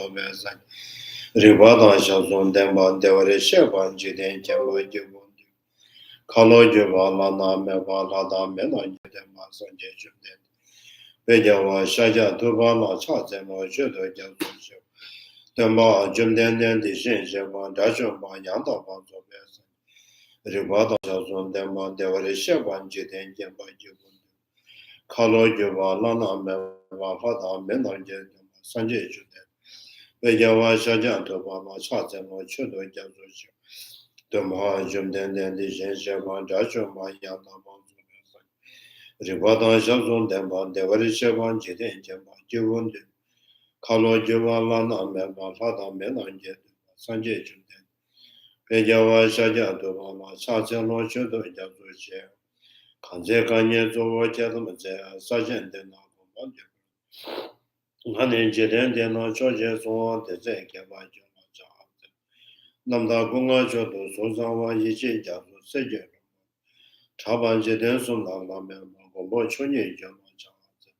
Zomesan, Ribada Shazon Demban, Devare Sheban, Jiden, Jamba, Jibun, Kalo Jibala, Namebala, Damena, Jidema, Sanje Juden, Bejawa, Shaja, Tubala, Chazemo, Judo, Jazu, Demba, Jumden, the Shin, Sheban, Dashumba, Yanda, Zomesan, Ribada Shazon Demban, Devare Sheban, Jiden, Jamba, Jibun. Kalo Jibala, Namebala, Mena, Sanje Juden. Bejawa Shajan Tobama Chazemo Chudo Jazushi. Dama Jumden the Shenshama Jashuma Yanama Ribada Shazun Demban, Devari Shaban Jiden Jama Jivund, Kalo Jivala Namema Fada Menanje, Sanje Jumden. Bejawa Shajan Tobama Chazemo Chudo Jazushi. Kanze Kanye Zowa Jadamaze, Sajan Denako. Hanin Jiden Deno Choje Song, the Zekaba Jama. Namda Gunga Jodo, Sozawa Yichi Jazu, Seja, Chaban Jiden Sundang Lamem, Gombo Chunye Jama Chaza,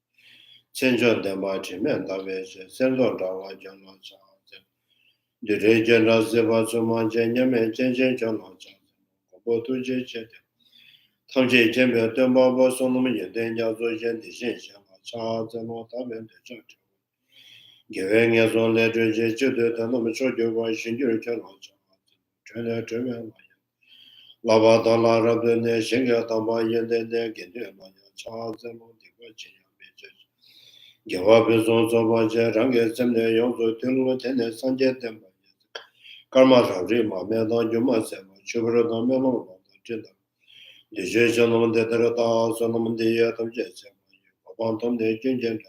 Chenja Dema Chimen Davesh, Sendo Dawa Jama Chaza, the region of Zeba Suma Jenyame, Jenjen Jama Chaza, Gombo Tuje Chet, Tamje Jembe, Demba Sonum Yeden Yazo Jen, the Shen Shama Chaza, Notamen, the Church. Giving us on letter Jeju, the Namacho, was Shinju Jama Chaza. Lava Dala Rabine, Shinga Tama Yende, Gindu Maya, Charles and Montiquachi, Javabizon Sobaja, Rangasem, the Yozo, Tulu, Tene, Sanjet, Karma Rima, Meda, Jumasem, Chubra, Melo, Jeda, the Jason on the Terata, Solomon the Yatam Jesem, Abantum de Jinjan,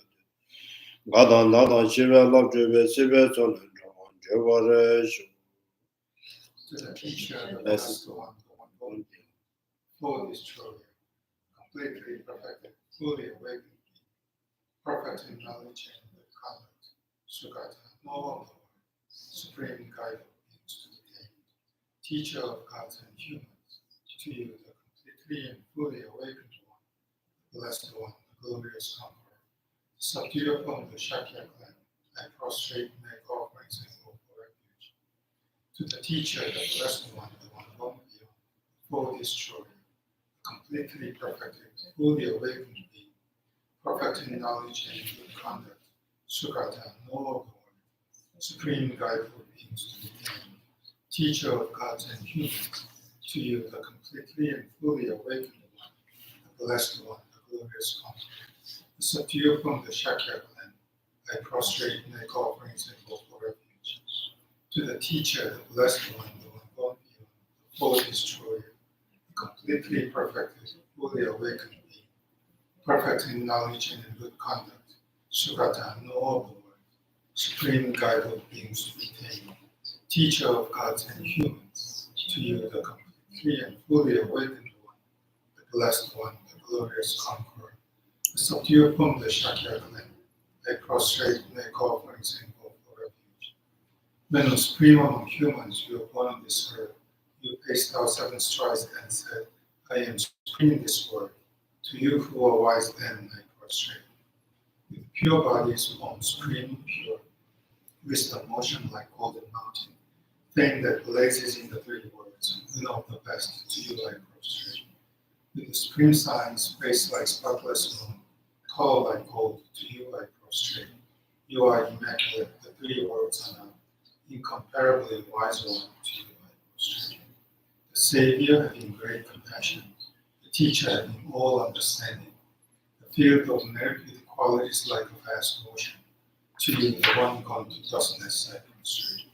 Gadan, Nada, Shiva, Love, Siva, Solon, Javaresh. The teacher, that's the one. Full is truly, completely perfected, fully awakened, perfect in knowledge and good conduct, Sugata, no longer, supreme guide of beings to the end, teacher of gods and humans, to you, the completely and fully awakened one, the blessed one, the glorious conqueror, subdue upon the Shakya clan, I prostrate, make offerings, and hope for refuge. To the teacher, the blessed one, the one born beyond, full destroyer, completely perfected, fully awakened being, perfect in knowledge and in good conduct, Sugata, no Lord, supreme guide for beings to the end, teacher of gods and humans, to you the completely and fully awakened one, the blessed one, the glorious conqueror, the subdue from the Shakya clan, I prostrate, make offerings, and hope for refuge. To the teacher, the blessed one, the one born beyond, the full destroyer, completely perfected, fully awakened being, perfect in knowledge and in good conduct, Sugata, no Lord, supreme guide of beings to be tamed, teacher of gods and humans, to you the completely and fully awakened one, the blessed one, the glorious conqueror, the subdue from the Shakya clan, I prostrate, make offerings, and hope for refuge. When supreme among humans, you are born on this earth, you paced out 7 strides and said, I am supreme in this world. To you who are wise then I prostrate. With pure bodies form supreme pure, wisdom motion like golden mountain, fame that blazes in the 3 words, winner of the best, to you I prostrate. With the supreme signs, face like spotless moon, color like gold, to you I prostrate. You are immaculate, the 3 words are now, incomparably wise one, to you I prostrate. The Savior having great compassion, the teacher having all understanding, the field of merit with qualities like a vast ocean, to you the one gone to dustness I prostrate.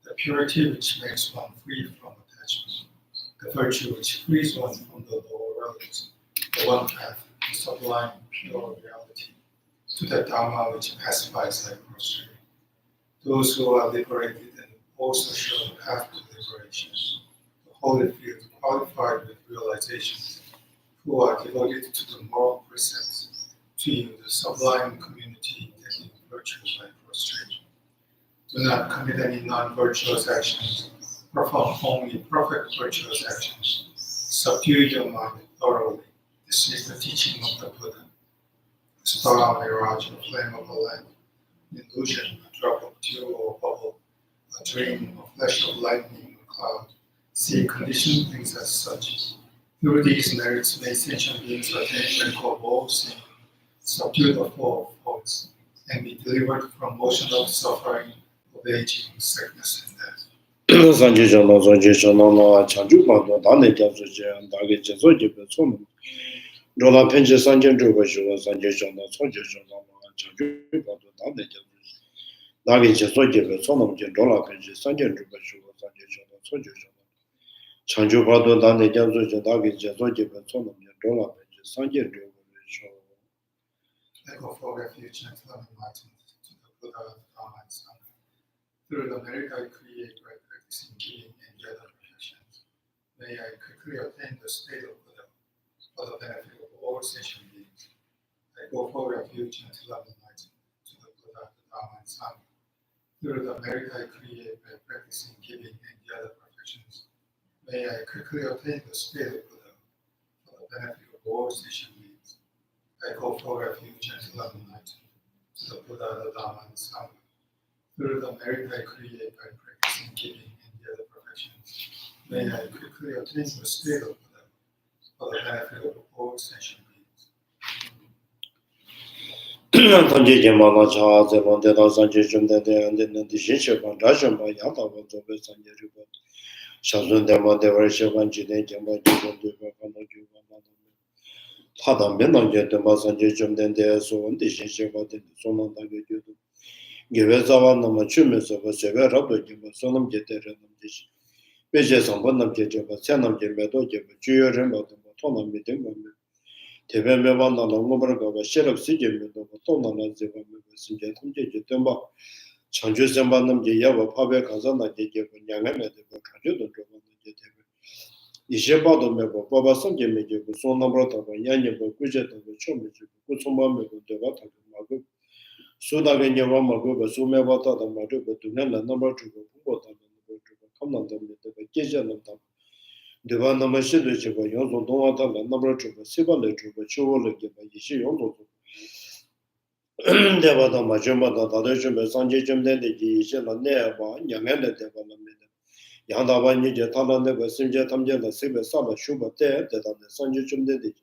The purity which makes one free from attachment, the virtue which frees one from the lower relics, the one path, the sublime pure reality, to the Dharma which pacifies I prostrate. Those who are liberated and also show the path to liberation, holy field qualified with realizations, who are devoted to the moral precepts, to you the sublime community intending virtues by prostration. Do not commit any non-virtuous actions, perform only perfect virtuous actions, subdue your mind thoroughly. This is the teaching of the Buddha. A star mirage, a flame of a lamp, an illusion, a drop of dew dream, or flash of lightning or cloud, see conditioned things as such. Through these merits, may sentient beings attain tranquil walls, subdue the flow of thoughts, and be delivered from motion of suffering, of aging, sickness, and death. Sanjay Jana, Sanjay Jana, Chanju Pando, Dane Gyatso Jan, Dage Jeso Jibe Sono. Rola Penche Sanjay Juba Shua, Sanjay Jana, Sanjay Jana, Chanju Pando, Dane Gyatso Dage Jeso Jibe Sono, Rola Penche Sanjay Juba Shua, Sanjay Jana, Sanjay Jana. Chanju Pando, Dane Gyatso Jan, Dage Jeso Jibe Sono, Rola Penche Sanjay Juba Shua. I go for refuge and love enlightenment to the Buddha, the Dharma, and Sangha. Through the merit I create by practicing giving and the other perfections, may I quickly attain the state of Buddha for the benefit of all sentient beings. I go for refuge and love enlightenment to the Buddha, the Dharma, and Sangha. Through the merit I create by practicing giving and the other perfections, may I quickly attain the state of Buddha for the benefit of all sentient beings. I go for refuge and love enlightenment to the Buddha, the Dharma, and Sangha. Through the merit I create by practicing giving and the other perfections, may I quickly attain the state of Buddha for the benefit of all sentient beings. Sanjay Jamala Cha, Zelon de la Sanjay Jumde, and then the Shishaban, Rajamba, Yata was over Sanjay River. Shazun Dema, they were Shavan Jide, Jamba, Hadam Benanga, the Masanjay Jumden, they so on the Shishaban, the Sonan Dagadu. Givezavan Namachumis of a severe rubber, Sonam Jeteranam Dish. Bejes on Bonam Jeba, Sanam Jemedo, Juyo Rembo, Tonam Midimum. Tevemevana Lomoberga, a share of Sigim, Tona Ziva, Sinjatum Jetumba. Chanju Zambanam Java, Pave Kazana, Jeff, Yangam, the Kajudo, Ishebado Mebo, Baba Sanjay, Sona Brota, Yanni, Kujet, the Chomich, Kutsumba, the Vata, Magu. Sudaganya Maguba, Sumevata, the Maduba, Tunella, number two, Command them with the vacation of them. The one of my children, Yozo, Donata, the number two, Sibale, Chuva, Yishi, Yondo. There was a Majuma, the Legend of Sanjay Jim, the Yishan, Neva, Young and the development. Yandavani, Jatana, never Sinja Tamja, the Siba Saba, Shuba, there, that on the Sanjay Jim did it.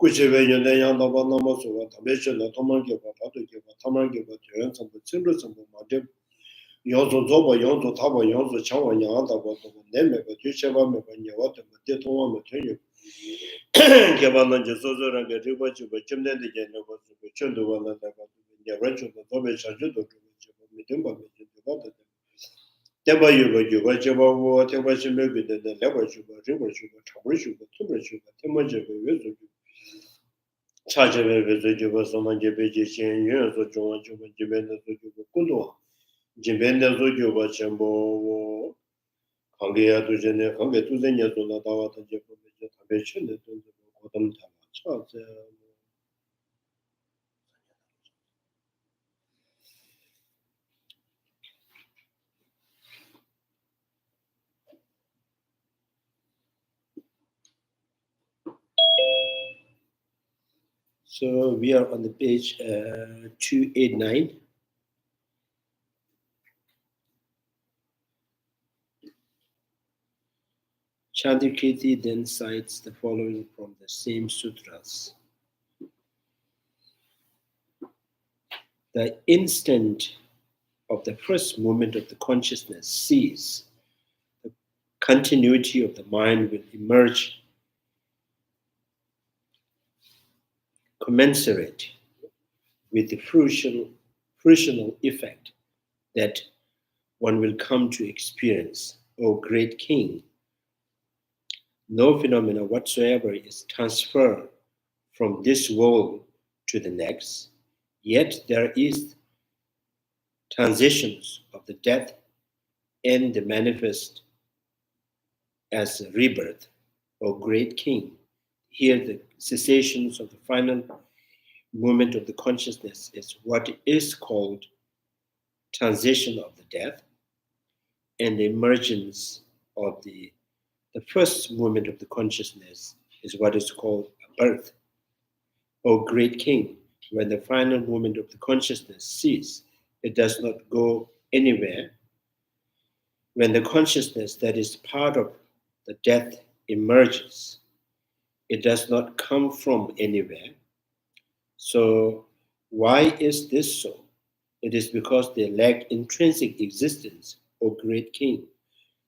Kuchivenyo Nayanda Vanamasu, Tabesha, the Tomangi, Patu, Tamangi, and some children of Madib. Yozo Zoba, Yozo Taba, Yozo Chawa, Yanda, Neme, but you shall have when you want to get on material. Gavana Josozo and get river to the Chimney again, was the Chundu and the Rancho, the Tobesha Judo, Midimba, Teba you were Java, whatever she may be the level sugar, river sugar, trouble sugar, tumor sugar, Timaja, Charge with was on Jabation, years of John Jimena Kundo. Jimena Zojo Chambo, Hangea to Gene, Hanga to the Yazula Dawata Japan, the Bottom Tower. So we are on the page 289. Chandrakirti then cites the following from the same sutras. The instant of the first moment of the consciousness cease, the continuity of the mind will emerge commensurate with the fruitional effect that one will come to experience. O great king, no phenomena whatsoever is transferred from this world to the next, yet there is transitions of the death and the manifest as a rebirth. O great king, here the cessations of the final moment of the consciousness is what is called transition of the death, and the emergence of the first moment of the consciousness is what is called a birth. O great king, when the final moment of the consciousness ceases, it does not go anywhere. when the consciousness that is part of the death emerges, it does not come from anywhere. So why is this so? It is because they lack intrinsic existence, O great king.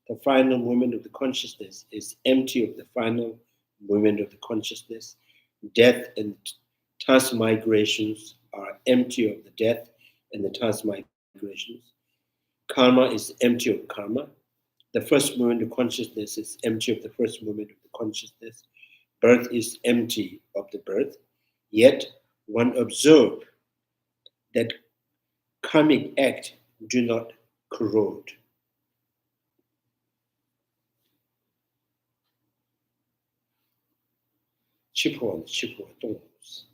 The final moment of the consciousness is empty of the final moment of the consciousness. Death and transmigrations are empty of the death and the transmigrations. Karma is empty of karma. The first moment of consciousness is empty of the first moment of the consciousness. Birth is empty of the birth. Yet one observes that karmic act do not corrode. Chipon, dongos.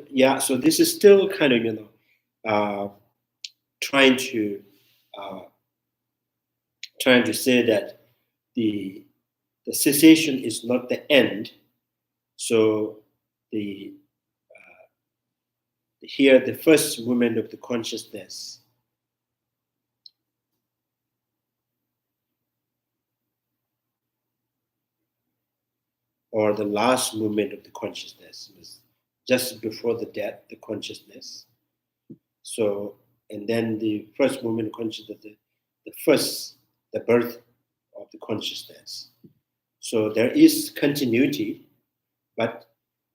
Yeah, so this is still kind of, trying to say that the cessation is not the end. So here the first moment of the consciousness or the last moment of the consciousness was just before the death, the consciousness. So, and then the first moment of consciousness, the birth of the consciousness. So there is continuity, but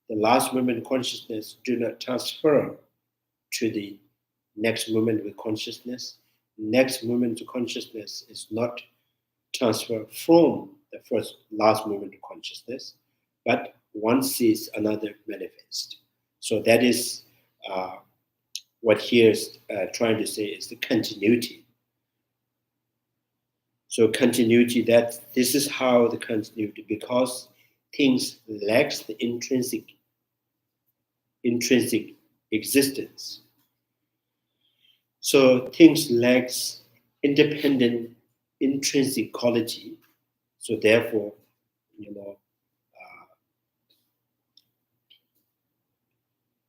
the last moment of consciousness do not transfer to the next moment of consciousness. Next moment of consciousness is not transferred from the last moment of consciousness, but one sees another manifest. So that is what here is trying to say is the continuity. So continuity, that this is how the continuity, because things lacks the intrinsic existence. So things lacks independent intrinsic quality. So therefore,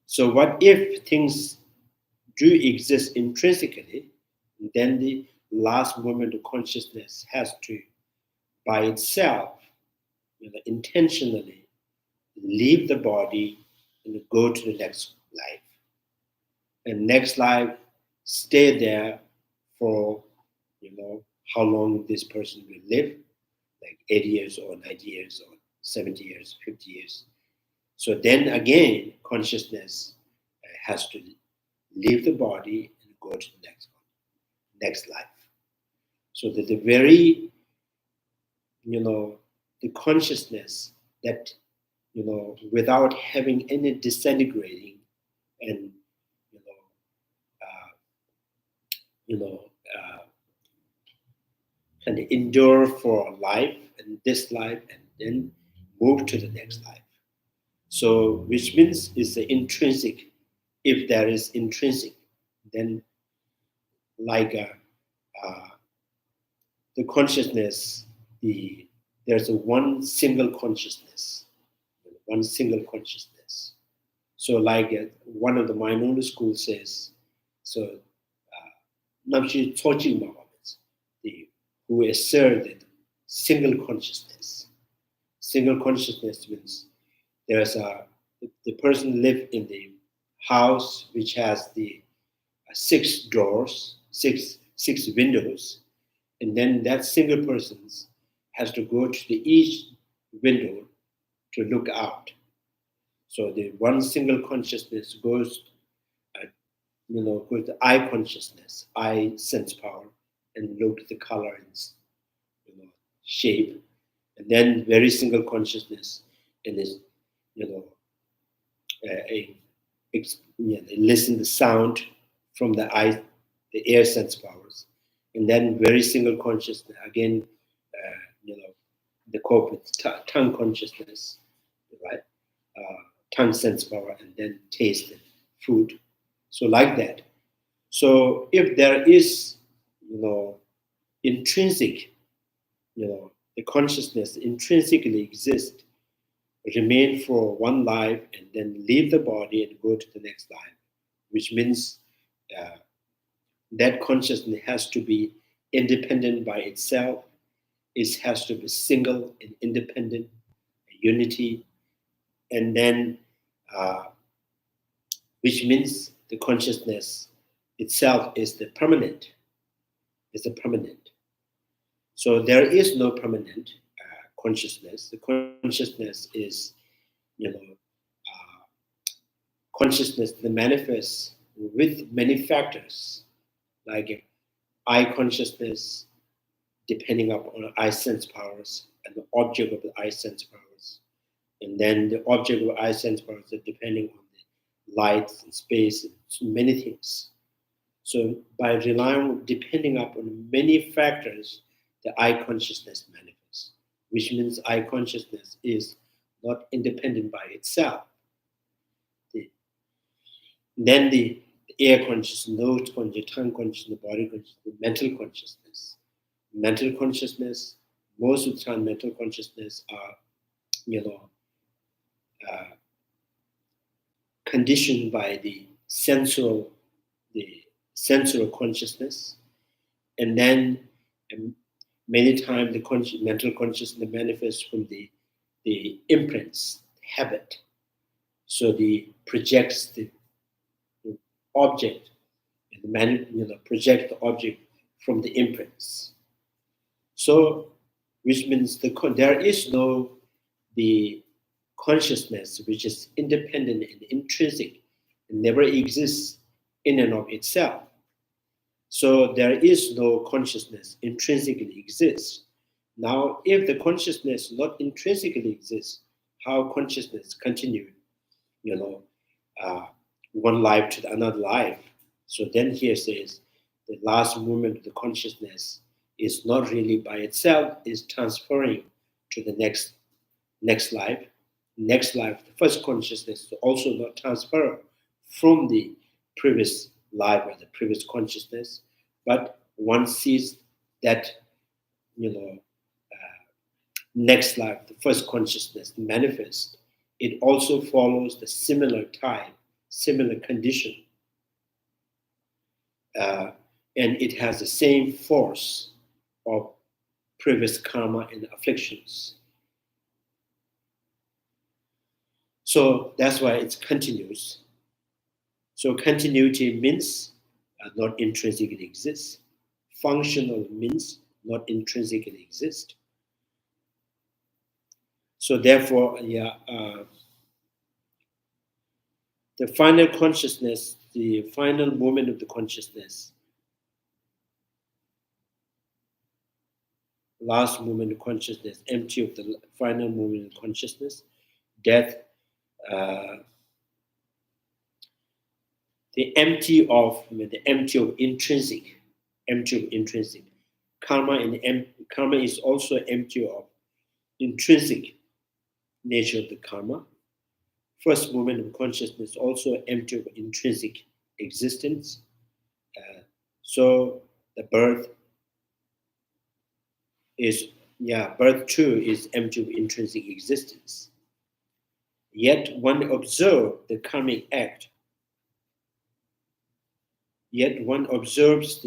so what if things do exist intrinsically, then the last moment of consciousness has to, by itself, intentionally leave the body and go to the next life. And next life, stay there for, how long this person will live, like 80 years or 90 years or 70 years, 50 years. So then again, consciousness has to leave the body and go to the next life. So that the very, the consciousness that, without having any disintegrating and, can endure for life and this life and then move to the next life. So, which means is the intrinsic. If there is intrinsic, then like the consciousness, there's a one single consciousness. So like one of the minority schools says, so Namshi Choji Mahomet, who asserted single consciousness. Single consciousness means there's the person live in the house which has the 6 doors, six windows, and then that single person has to go to each window to look out. So the one single consciousness goes, goes to eye consciousness, eye sense power, and look at the color and shape, and then very single consciousness and is, they listen the sound from the eye, the air sense powers, and then very single consciousness again, the cope with tongue consciousness, right? Tongue sense power, and then taste and food. So like that. So if there is, intrinsic, the consciousness intrinsically exists, remain for one life and then leave the body and go to the next life, which means that consciousness has to be independent by itself. It has to be single and independent, unity, and then which means the consciousness itself is the permanent. Is the permanent. So there is no permanent consciousness. The consciousness is, consciousness that manifests with many factors, like eye consciousness, depending upon eye sense powers and the object of the eye sense powers. And then the object of eye sense powers are depending on the light and space and many things. So by depending upon many factors, the eye consciousness manifests, which means eye consciousness is not independent by itself. Then the air consciousness, nose consciousness, tongue consciousness, body consciousness, mental consciousness. Mental consciousness, most of the time mental consciousness are, conditioned by the sensual consciousness. And then many times the mental consciousness manifests from the imprints, habit. So the projects the object, and project the object from the imprints. So, which means there is no the consciousness which is independent and intrinsic and never exists in and of itself. So there is no consciousness intrinsically exists. Now, if the consciousness not intrinsically exists, how consciousness continue, one life to another life? So then here says the last movement of the consciousness is not really by itself, is transferring to the next life. Next life, the first consciousness is also not transfer from the previous life or the previous consciousness, but one sees that, next life, the first consciousness manifests. It also follows the similar type, similar condition. And it has the same force of previous karma and afflictions. So that's why it continues. So continuity means not intrinsically exist. Functional means not intrinsically exist. So therefore, the final consciousness, the final moment of the consciousness, last moment of consciousness, empty of the final moment of consciousness, death, the empty of intrinsic, karma is also empty of intrinsic nature of the karma. First moment of consciousness also empty of intrinsic existence. So the birth too is empty of intrinsic existence. Yet one observes the karmic act. Yet one observes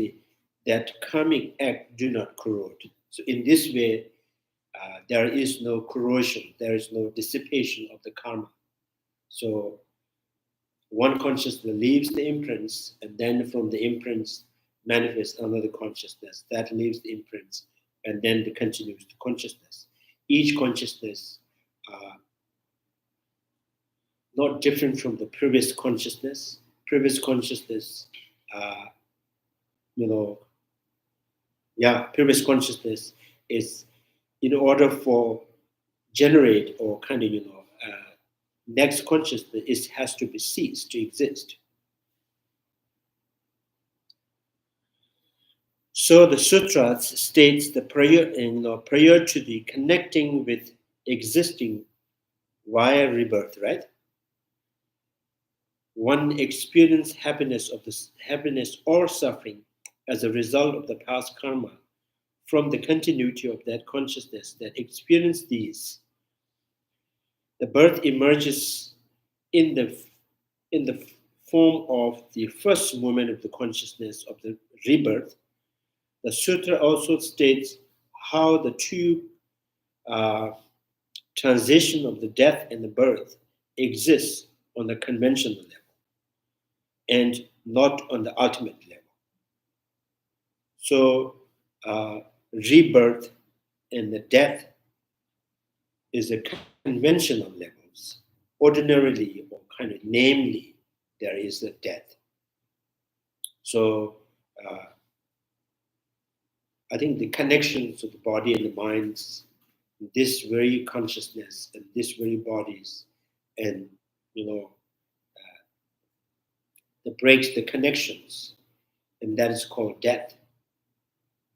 that karmic act do not corrode. So in this way, there is no corrosion, there is no dissipation of the karma. So one consciousness leaves the imprints, and then from the imprints manifests another consciousness that leaves the imprints, and then continues to consciousness. Each consciousness not different from the previous consciousness. Previous consciousness, previous consciousness is in order for generate or next consciousness, it has to be ceased to exist. So the sutras states the prior to the connecting with existing via rebirth, right? One experiences happiness or suffering as a result of the past karma from the continuity of that consciousness that experienced these. the birth emerges in the form of the first moment of the consciousness of the rebirth. The sutra also states how the two transition of the death and the birth exists on the conventional level and not on the ultimate level. So rebirth and the death is a conventional levels. Ordinarily or kind of namely, there is a death. So I think the connections of the body and the minds, this very consciousness and this very bodies, and that breaks the connections, and that is called death.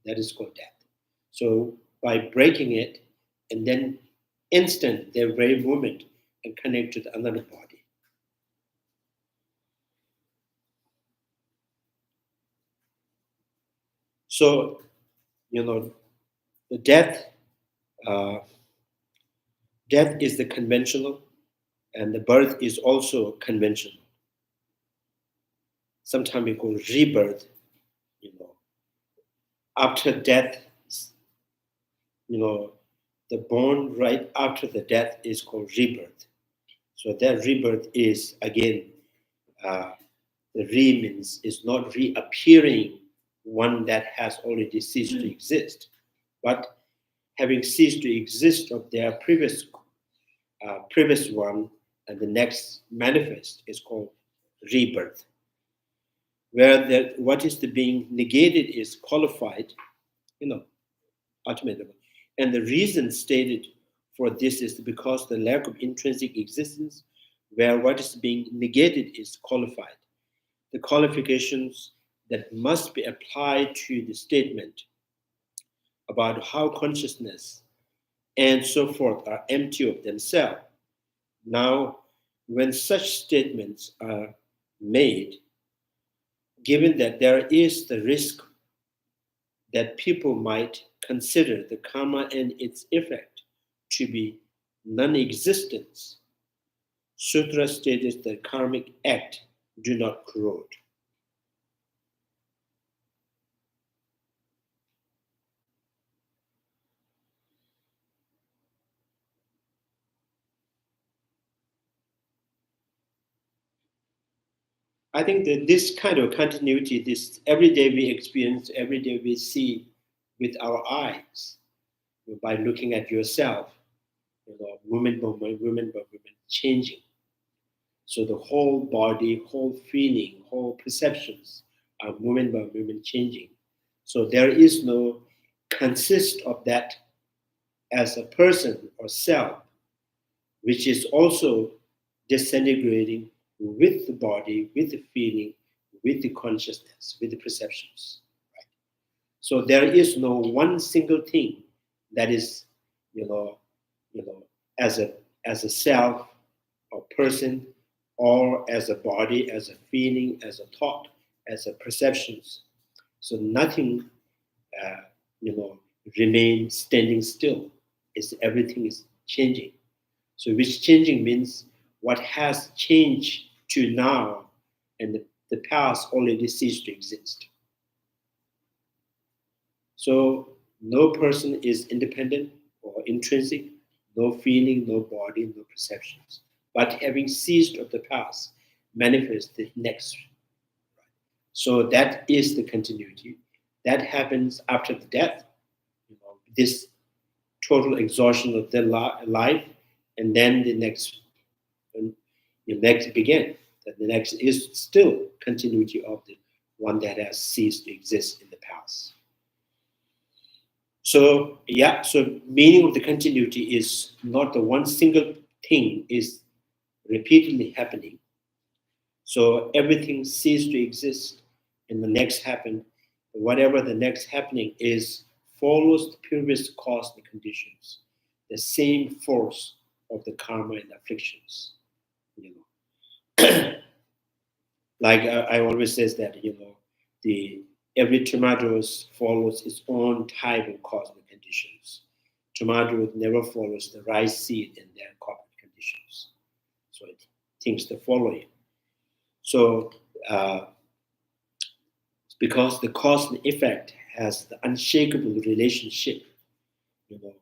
That is called death. So by breaking it, and then instant, their very moment, and connect to another body. So, the death is the conventional, and the birth is also conventional. Sometimes we call rebirth, after death, the born right after the death is called rebirth. So that rebirth is, again, the re means is not reappearing one that has already ceased to exist, but having ceased to exist of their previous one, and the next manifest is called rebirth, where what is the being negated is qualified, ultimately. And the reason stated for this is because the lack of intrinsic existence, where what is being negated is qualified. The qualifications that must be applied to the statement about how consciousness and so forth are empty of themselves. Now, when such statements are made, given that there is the risk that people might consider the karma and its effect to be non-existence, Sutra states that karmic act do not corrode. I think that this kind of continuity, this every day we experience, every day we see with our eyes, by looking at yourself, moment by moment, changing. So the whole body, whole feeling, whole perceptions are moment by moment changing. So there is no consist of that as a person or self, which is also disintegrating with the body, with the feeling, with the consciousness, with the perceptions. Right? So there is no one single thing that is, as a self or person, or as a body, as a feeling, as a thought, as a perceptions. So nothing, remains standing still. Everything is changing. So which changing means what has changed to now, and the past already ceased to exist. So no person is independent or intrinsic, no feeling, no body, no perceptions. But having ceased of the past, manifests the next. So that is the continuity. That happens after the death, this total exhaustion of their life, and then the next begin. That the next is still continuity of the one that has ceased to exist in the past. So so meaning of the continuity is not the one single thing is repeatedly happening. So everything ceased to exist, and the next happened. Whatever the next happening is follows the previous cause and conditions, the same force of the karma and afflictions. Like I always says that every tomato follows its own type of cosmic conditions. Tomato never follows the rice seed in their cosmic conditions. things that follow you. So because the cause and effect has the unshakable relationship, you know.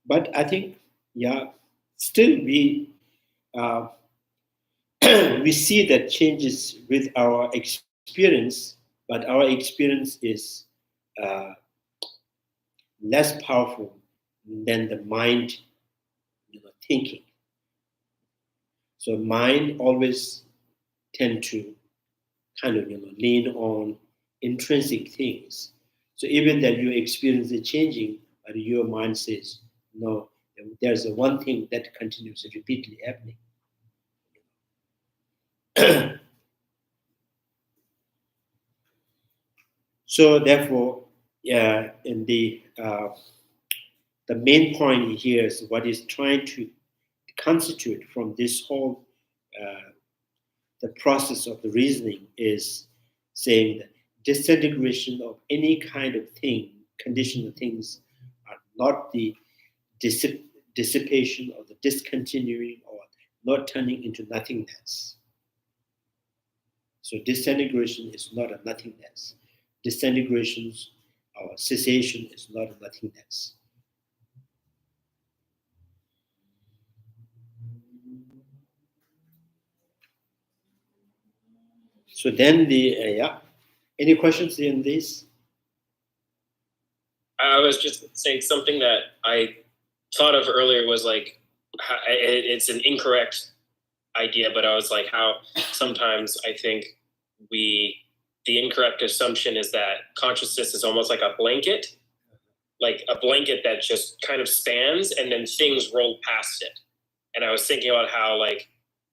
But I think, yeah, still we we see that changes with our experience, but our experience is less powerful than the mind, thinking. So mind always tend to kind of lean on intrinsic things. So even that you experience it changing, but your mind says no. There's a one thing that continues repeatedly happening. So therefore, in the main point here is what is trying to constitute from this whole the process of the reasoning is saying that disintegration of any kind of thing, conditional things, are not the dissipation or the discontinuing or not turning into nothingness. So disintegration is not a nothingness. Disintegrations or cessation is not a nothingness. So then any questions in this? I was just saying something that I thought of earlier was like, it's an incorrect idea, but I was like, how sometimes I think the incorrect assumption is that consciousness is almost like a blanket that just kind of spans and then things roll past it. And I was thinking about how like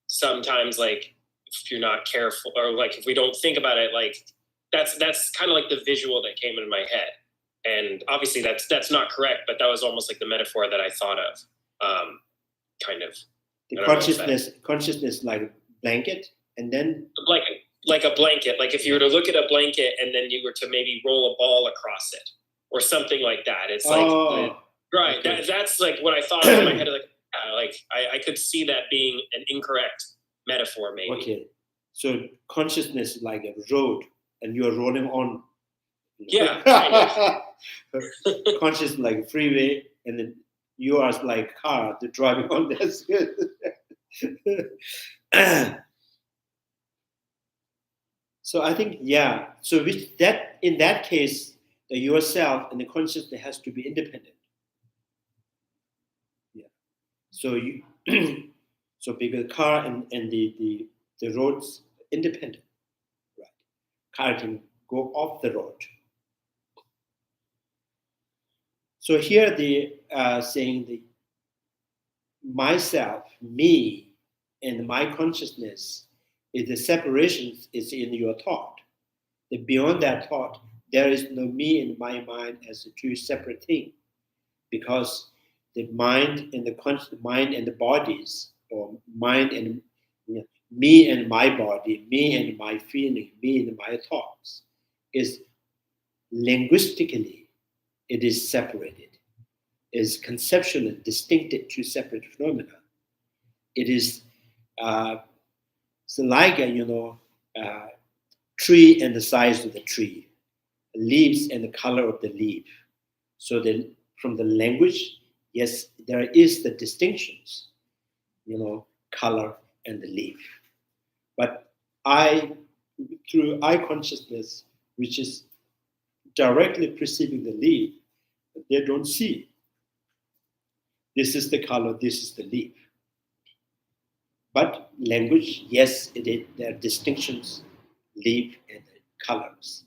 sometimes like if you're not careful or like if we don't think about it, like that's kind of like the visual that came into my head. And obviously that's not correct, but that was almost like the metaphor that I thought of. Kind of. The consciousness like a blanket, and then like a blanket. Like if you were to look at a blanket and then you were to maybe roll a ball across it or something like that. It's like right. Okay. That's like what I thought in my head. Like I could see that being an incorrect metaphor, maybe. Okay. So consciousness is like a road, and you are rolling on. Yeah. Kind of. Consciousness like a freeway, and then you are like a car the driving on this. So I think so which that in that case the yourself and the consciousness has to be independent. Yeah. So you so because car and the roads independent, right? Car can go off the road. So here the saying the myself, me, and my consciousness is the separation is in your thought. Beyond that thought, there is no me and my mind as two separate things, because the mind and the mind and the bodies, or mind and me and my body, me and my feeling, me and my thoughts, is linguistically it is separated, is conceptually distinct to separate phenomena. It is like a tree and the size of the tree, leaves and the color of the leaf. So from the language, yes, there is the distinctions, color and the leaf. But through eye consciousness, which is directly perceiving the leaf, they don't see. This is the color, this is the leaf. But language, yes, there are distinctions, leaf and the colors,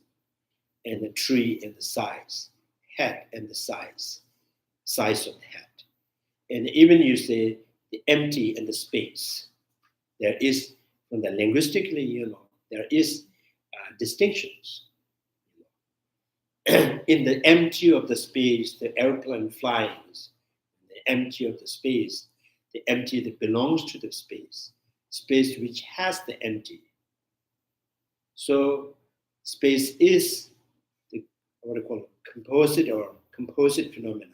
and the tree and the size, head and the size of the head. And even you say the empty and the space, there is, from the linguistically, there is distinctions. In the empty of the space, the airplane flies. In the empty of the space, the empty that belongs to the space which has the empty. So space is the, what do you call it, composite phenomena.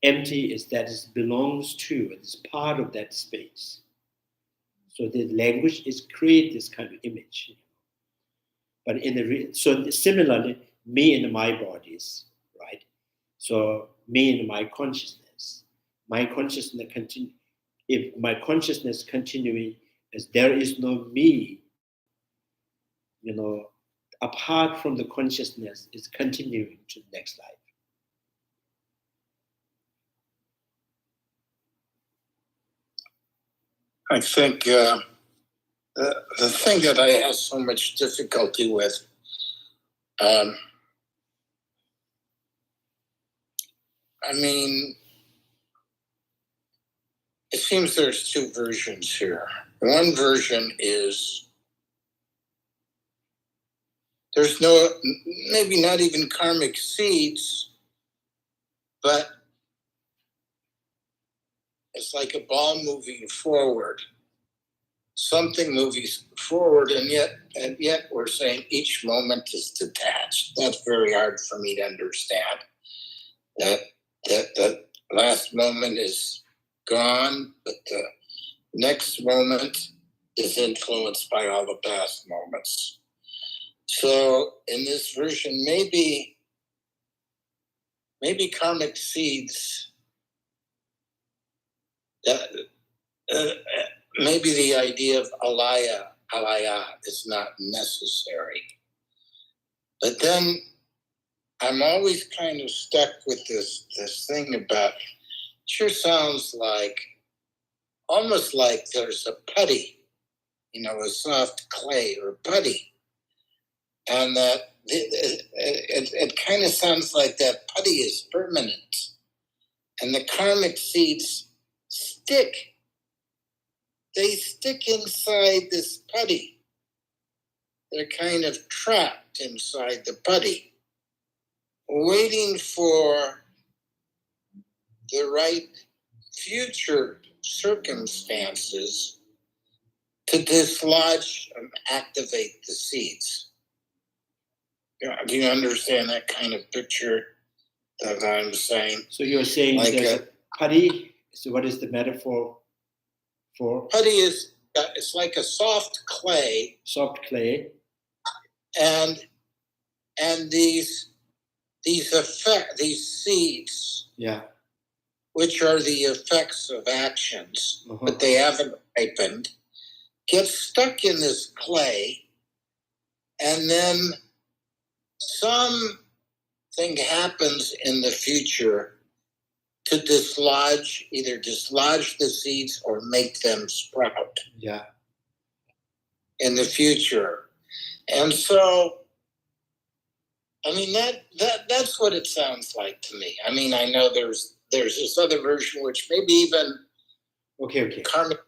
Empty is that it belongs to, it's part of that space. So the language is create this kind of image. But so similarly, me and my bodies, right? So me and my consciousness continue. If my consciousness continuing as there is no me, apart from the consciousness, is continuing to the next life. I think the thing that I have so much difficulty with, I mean, it seems there's two versions here. One version is there's no, maybe not even karmic seeds, but it's like a ball moving forward. Something moves forward, and yet we're saying each moment is detached. That's very hard for me to understand. That the last moment is gone, but the next moment is influenced by all the past moments. So in this version, maybe karmic seeds, maybe the idea of alaya is not necessary. But then I'm always kind of stuck with this thing about, sure sounds like, almost like there's a putty, a soft clay or putty. And that it kind of sounds like that putty is permanent. And the karmic seeds stick. They stick inside this putty. They're kind of trapped inside the putty, waiting for the right future circumstances to dislodge and activate the seeds. Do you understand that kind of picture that I'm saying? So you're saying like there's a putty. So what is the metaphor for? Putty is it's like a soft clay. Soft clay. And these seeds, yeah, which are the effects of actions, but they haven't ripened, get stuck in this clay, and then something happens in the future to either dislodge the seeds or make them sprout. Yeah. In the future. And so, I mean, that's what it sounds like to me. I mean, I know there's this other version which maybe even karmic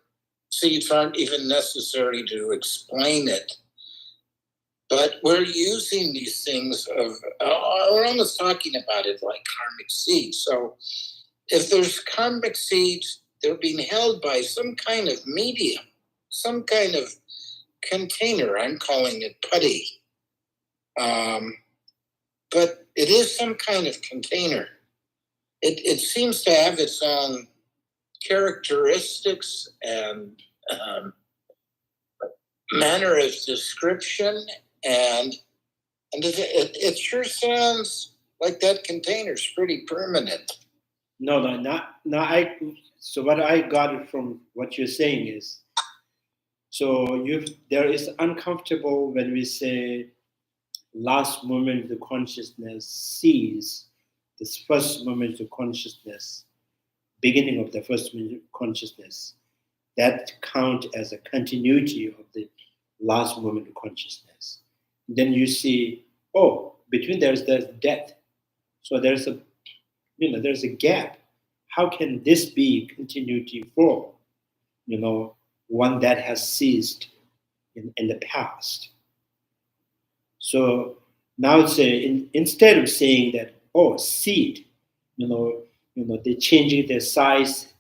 seeds aren't even necessary to explain it. But we're using these things we're almost talking about it like karmic seeds. So if there's karmic seeds, they're being held by some kind of medium, some kind of container. I'm calling it putty. But it is some kind of container. It seems to have its own characteristics and manner of description, and it sure sounds like that container's pretty permanent. No, not. So what I got it from what you're saying is, so there is uncomfortable when we say last moment the consciousness sees this first moment of consciousness, beginning of the first moment of consciousness, that count as a continuity of the last moment of consciousness. Then you see, between there's death. So there's a gap. How can this be continuity for, one that has ceased in the past? So now it's instead of saying that, seed, they're changing their size,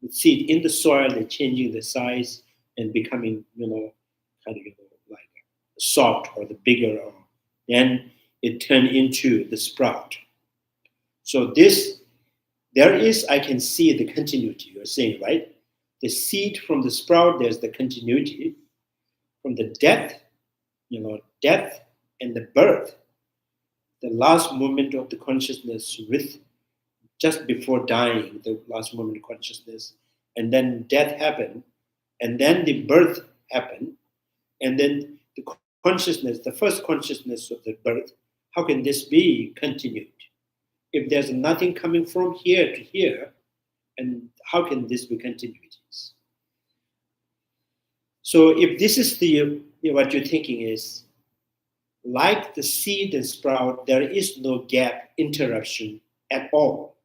the seed in the soil, they're changing the size and becoming, kind of, like soft or the bigger, or then it turned into the sprout. So there is, I can see the continuity you're saying, right? The seed from the sprout, there's the continuity. From the death and the birth, the last moment of the consciousness with just before dying, the last moment of consciousness, and then death happened, and then the birth happened, and then the consciousness, the first consciousness of the birth, how can this be continued? If there's nothing coming from here to here, and how can this be continuities? So if this is what you're thinking is, like the seed and sprout, there is no gap, interruption at all.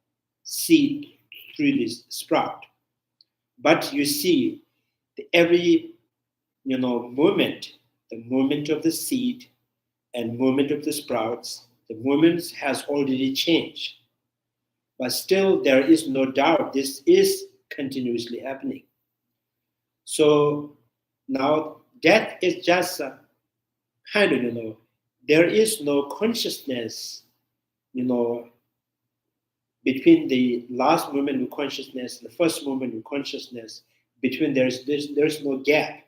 Seed through this sprout. But you see, every moment, the movement of the seed and movement of the sprouts, the movements has already changed. But still, there is no doubt this is continuously happening. So now death is just a kind of, there is no consciousness, between the last moment of consciousness, the first moment of consciousness, between there's no gap.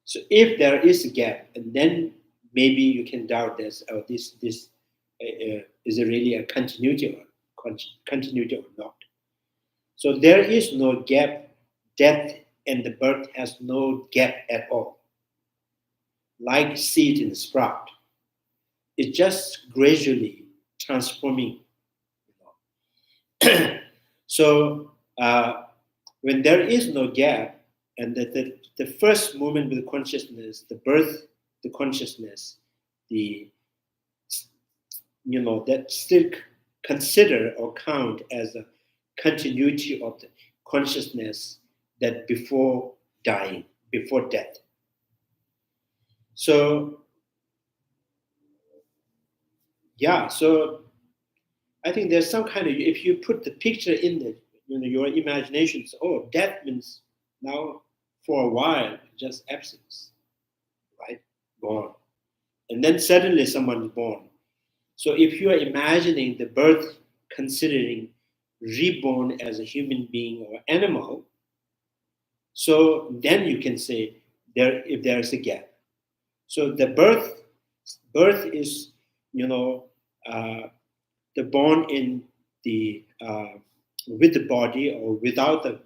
So if there is a gap, and then maybe you can doubt this, this is it really a continuity or not? So there is no gap. Death and the birth has no gap at all. Like seed in the sprout, it's just gradually transforming. So when there is no gap, and the first moment with the consciousness, the birth, the consciousness, that still consider or count as a continuity of the consciousness that before dying, before death. So so I think there's some kind of, if you put the picture in your imaginations, oh, death means now for a while just absence, right? Gone. And then suddenly someone is born. So if you are imagining the birth, considering reborn as a human being or animal, so then you can say if there is a gap. So the birth is, the born in the with the body or without the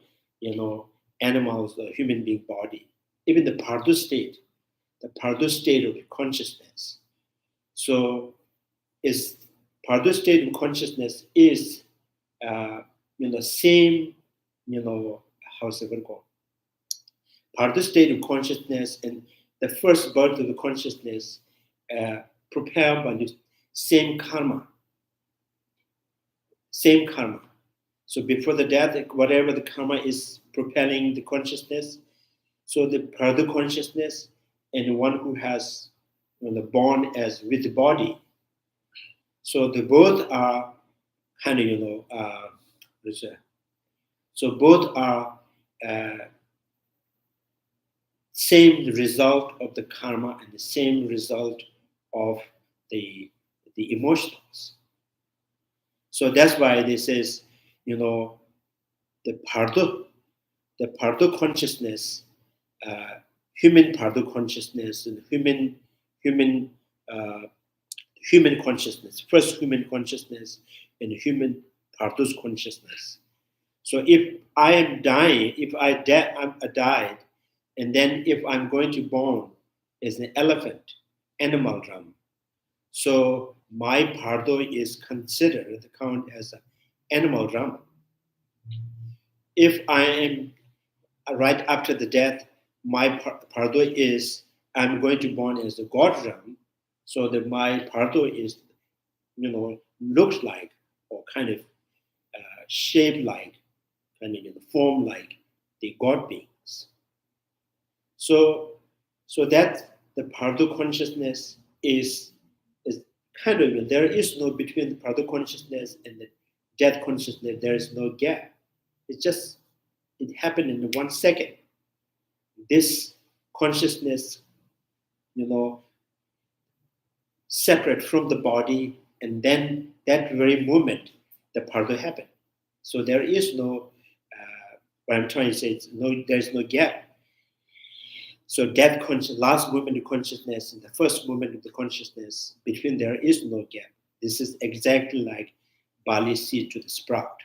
animals or human being body, even the Pardu state of consciousness. So is Pardu state of consciousness is same, how's it going to go? Pardu state of consciousness and the first birth of the consciousness propelled by the same karma. Same karma. So before the death, whatever the karma is propelling the consciousness, so the Pardu consciousness and the one who has born as with the body. So the both are kind of, so both are same result of the karma and the same result of the emotions. So that's why this is, the Pardu consciousness, human Pardu consciousness, and human consciousness, first human consciousness, and human Pardu's consciousness. So if I am dying, if I'm died, and then if I'm going to born as an elephant, animal realm, so my Pardu is considered count as an animal realm. If I am right after the death, my Pardu is I'm going to born as the God realm, so that my Pardu is, looks like or kind of shaped like, kind of form like the God beings. So that the Pardu consciousness is kind of, there is no between the Pardu consciousness and the death consciousness, there is no gap. It happened in 1 second. This consciousness, separate from the body, and then that very moment, the part will happen. So there is no, what I'm trying to say is there's no gap. So that last movement of consciousness and the first movement of the consciousness, between there is no gap. This is exactly like barley seed to the sprout.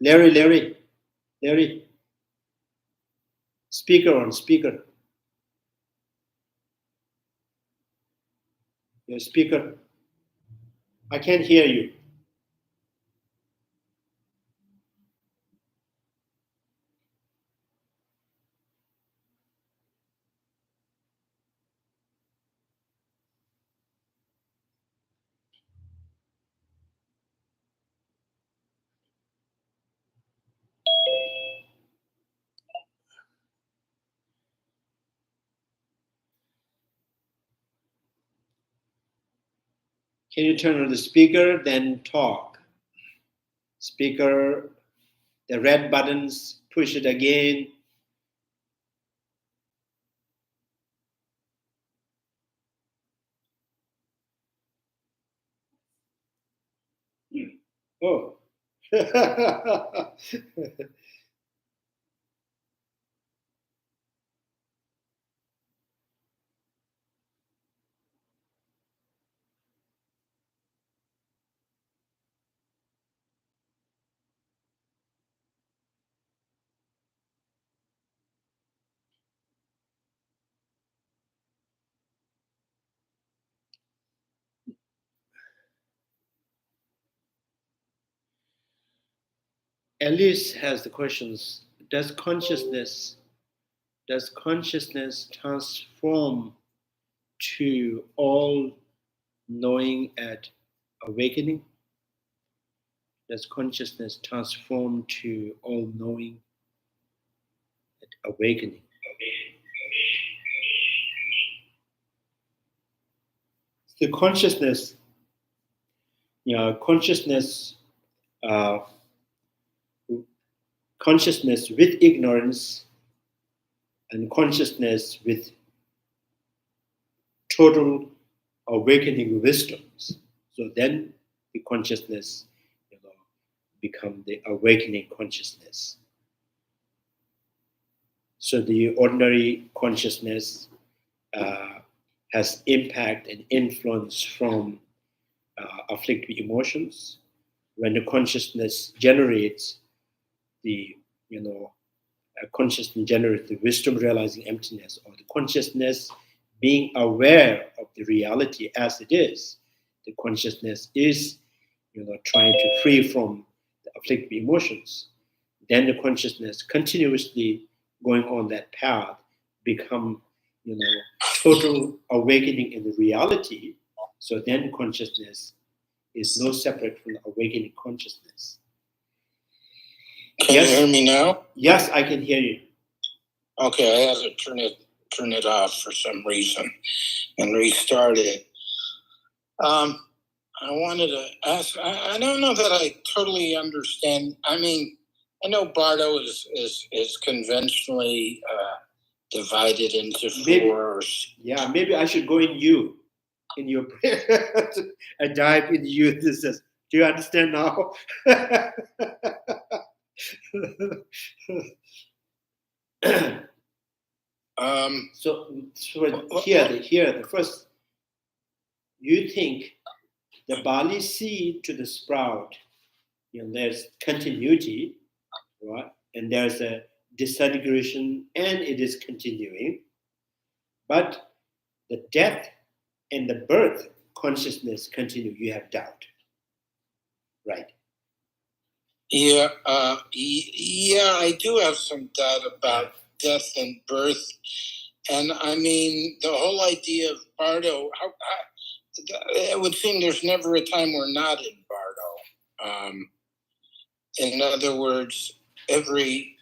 Larry, speaker on speaker. Your speaker. I can't hear you. Can you turn on the speaker, then talk? Speaker, the red buttons, push it again. Oh. Alice has the questions. Does consciousness transform to all knowing at awakening? Does consciousness transform to all knowing at awakening? The consciousness, consciousness with ignorance and consciousness with total awakening wisdoms. So then the consciousness, become the awakening consciousness. So the ordinary consciousness has impact and influence from afflictive emotions. When the consciousness generates the, consciousness generates the wisdom realizing emptiness, or the consciousness being aware of the reality as it is, the consciousness is, trying to free from the afflictive emotions. Then the consciousness continuously going on that path become, total awakening in the reality. So then consciousness is no separate from the awakening consciousness. Can you hear me now? Yes, I can hear you. Okay, I had to turn it off for some reason and restart it. I wanted to ask, I don't know that I totally understand. I mean, I know Bardo is conventionally divided into four. Maybe I should go in your prayer and dive in you. This is, do you understand now? So here, the first, you think the barley seed to the sprout, there's continuity, right? And there's a disintegration, and it is continuing. But the death and the birth consciousness continue. You have doubt, right? Yeah, I do have some doubt about death and birth. And I mean, the whole idea of Bardo, it would seem there's never a time we're not in Bardo. In other words, every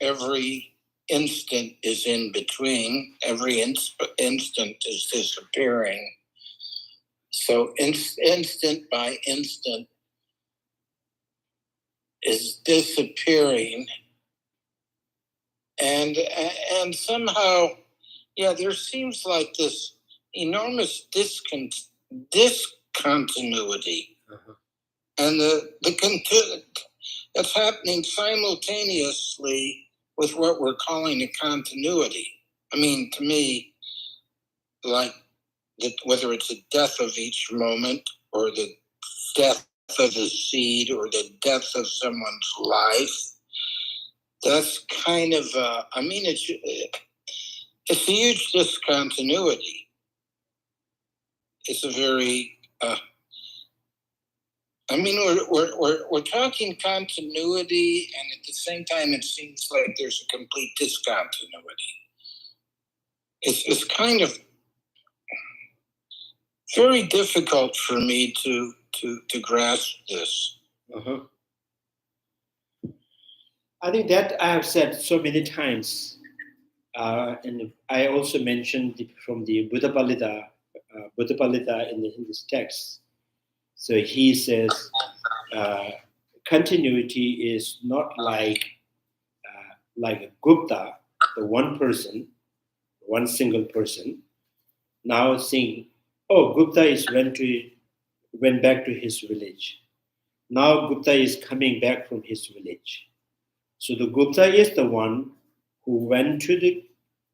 instant is in between, every instant is disappearing. So instant by instant is disappearing, and somehow, yeah, there seems like this enormous discontinuity, and it's happening simultaneously with what we're calling a continuity. I mean, to me, like whether it's the death of each moment or the death of a seed or the death of someone's life, that's kind of, I mean, it's a huge discontinuity. It's a very, I mean, we're talking continuity, and at the same time, it seems like there's a complete discontinuity. It's kind of very difficult for me to grasp this. Uh-huh. I think that I have said so many times, and I also mentioned from the Buddha Palita in this text. So he says, continuity is not like a Gupta, the one person, one single person, now saying, oh, Gupta went back to his village. Now Gupta is coming back from his village. So the Gupta is the one who went to the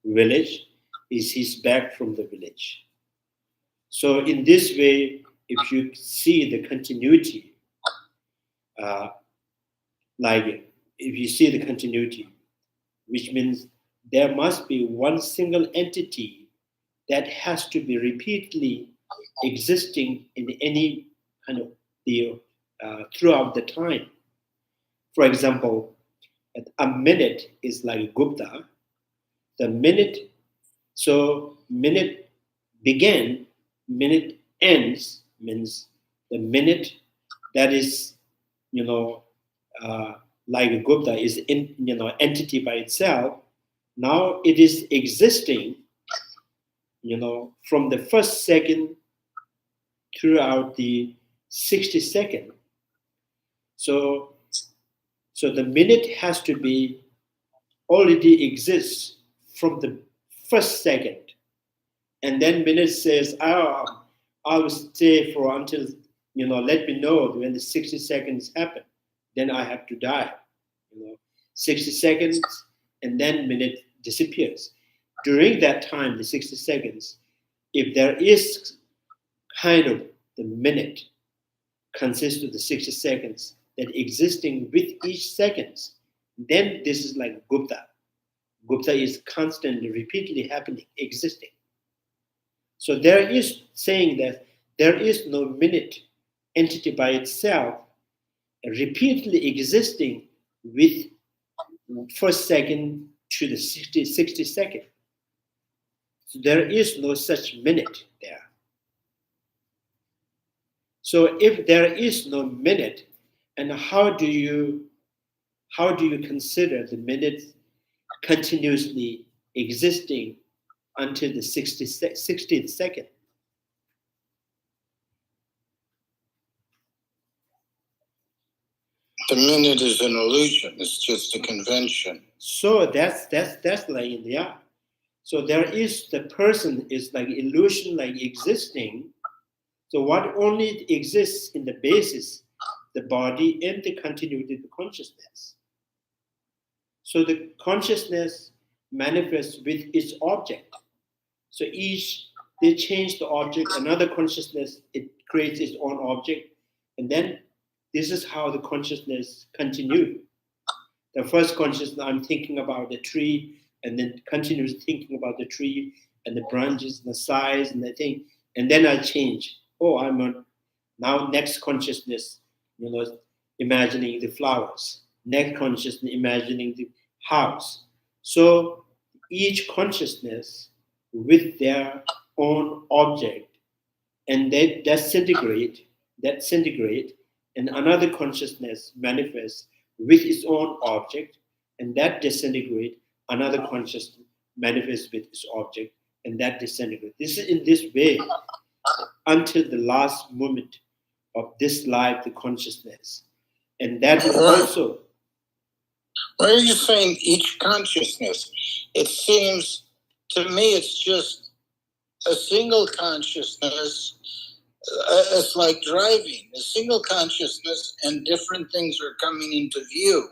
village, he's back from the village. So in this way, if you see the continuity, which means there must be one single entity that has to be repeatedly existing in any kind of throughout the time. For example, a minute is like Gupta. The minute, so minute began, minute ends means the minute that is, like a Gupta is entity by itself. Now it is existing, from the first second throughout the 60 second. So the minute has to be already exists from the first second. And then minute says, oh, I will stay for until, let me know when the 60 seconds happen. Then I have to die. 60 seconds, and then minute disappears. During that time, the 60 seconds, if there is kind of the minute consists of the 60 seconds that existing with each seconds, then this is like Gupta. Gupta is constantly, repeatedly happening, existing. So there is saying that there is no minute entity by itself repeatedly existing with first second to the 60 second. So there is no such minute there. So if there is no minute, and how do you consider the minute continuously existing until the 60th second? The minute is an illusion. It's just a convention. So that's like, yeah. So there is, the person is like illusion, like existing. So what only exists in the basis, the body and the continuity of the consciousness. So the consciousness manifests with its object. So they change the object, another consciousness, it creates its own object, and then this is how the consciousness continues. The first consciousness, I'm thinking about the tree, and then continues thinking about the tree and the branches and the size and the thing, and then I change. Oh, now next consciousness, imagining the flowers. Next consciousness, imagining the house. So each consciousness with their own object, and they disintegrate, and another consciousness manifests with its own object, and that disintegrate, another consciousness manifests with its object, and that disintegrate. This is in this way. until the last moment of this life, the consciousness. And that is also... Why are you saying each consciousness? It seems to me it's just a single consciousness. It's like driving, a single consciousness, and different things are coming into view.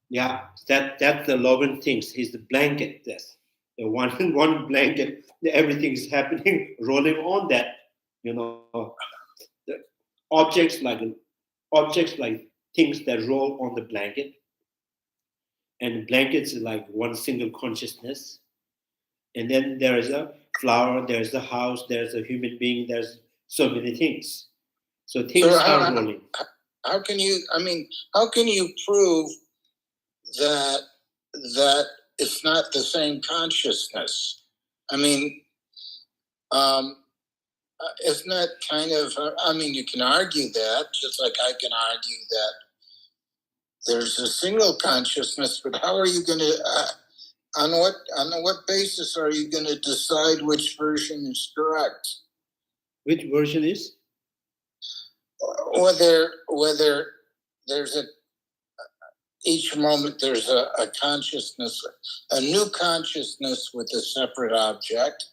Yeah, that's the Logan thinks. He's the blanket. That's the one blanket. Everything is happening, rolling on that. The objects like things that roll on the blanket, and blankets is like one single consciousness. And then there is a flower, there's a house, there's a human being, there's so many things. So things are rolling. How can you prove that it's not the same consciousness? I mean, isn't that kind of, you can argue that, just like I can argue that there's a single consciousness, but how are you going to, on what basis are you going to decide which version is correct? Which version is? Whether there's each moment there's a consciousness, a new consciousness with a separate object,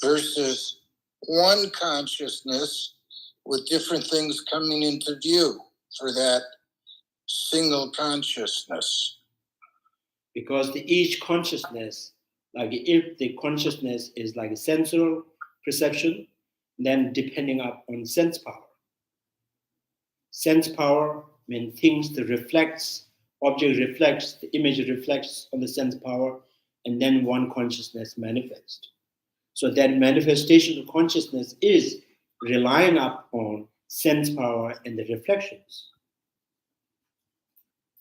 versus one consciousness with different things coming into view for that single consciousness. Because each consciousness, like if the consciousness is like a sensual perception, then depending on sense power. Sense power means things that reflects, object reflects, the image reflects on the sense power, and then one consciousness manifests. So that manifestation of consciousness is relying upon sense power and the reflections.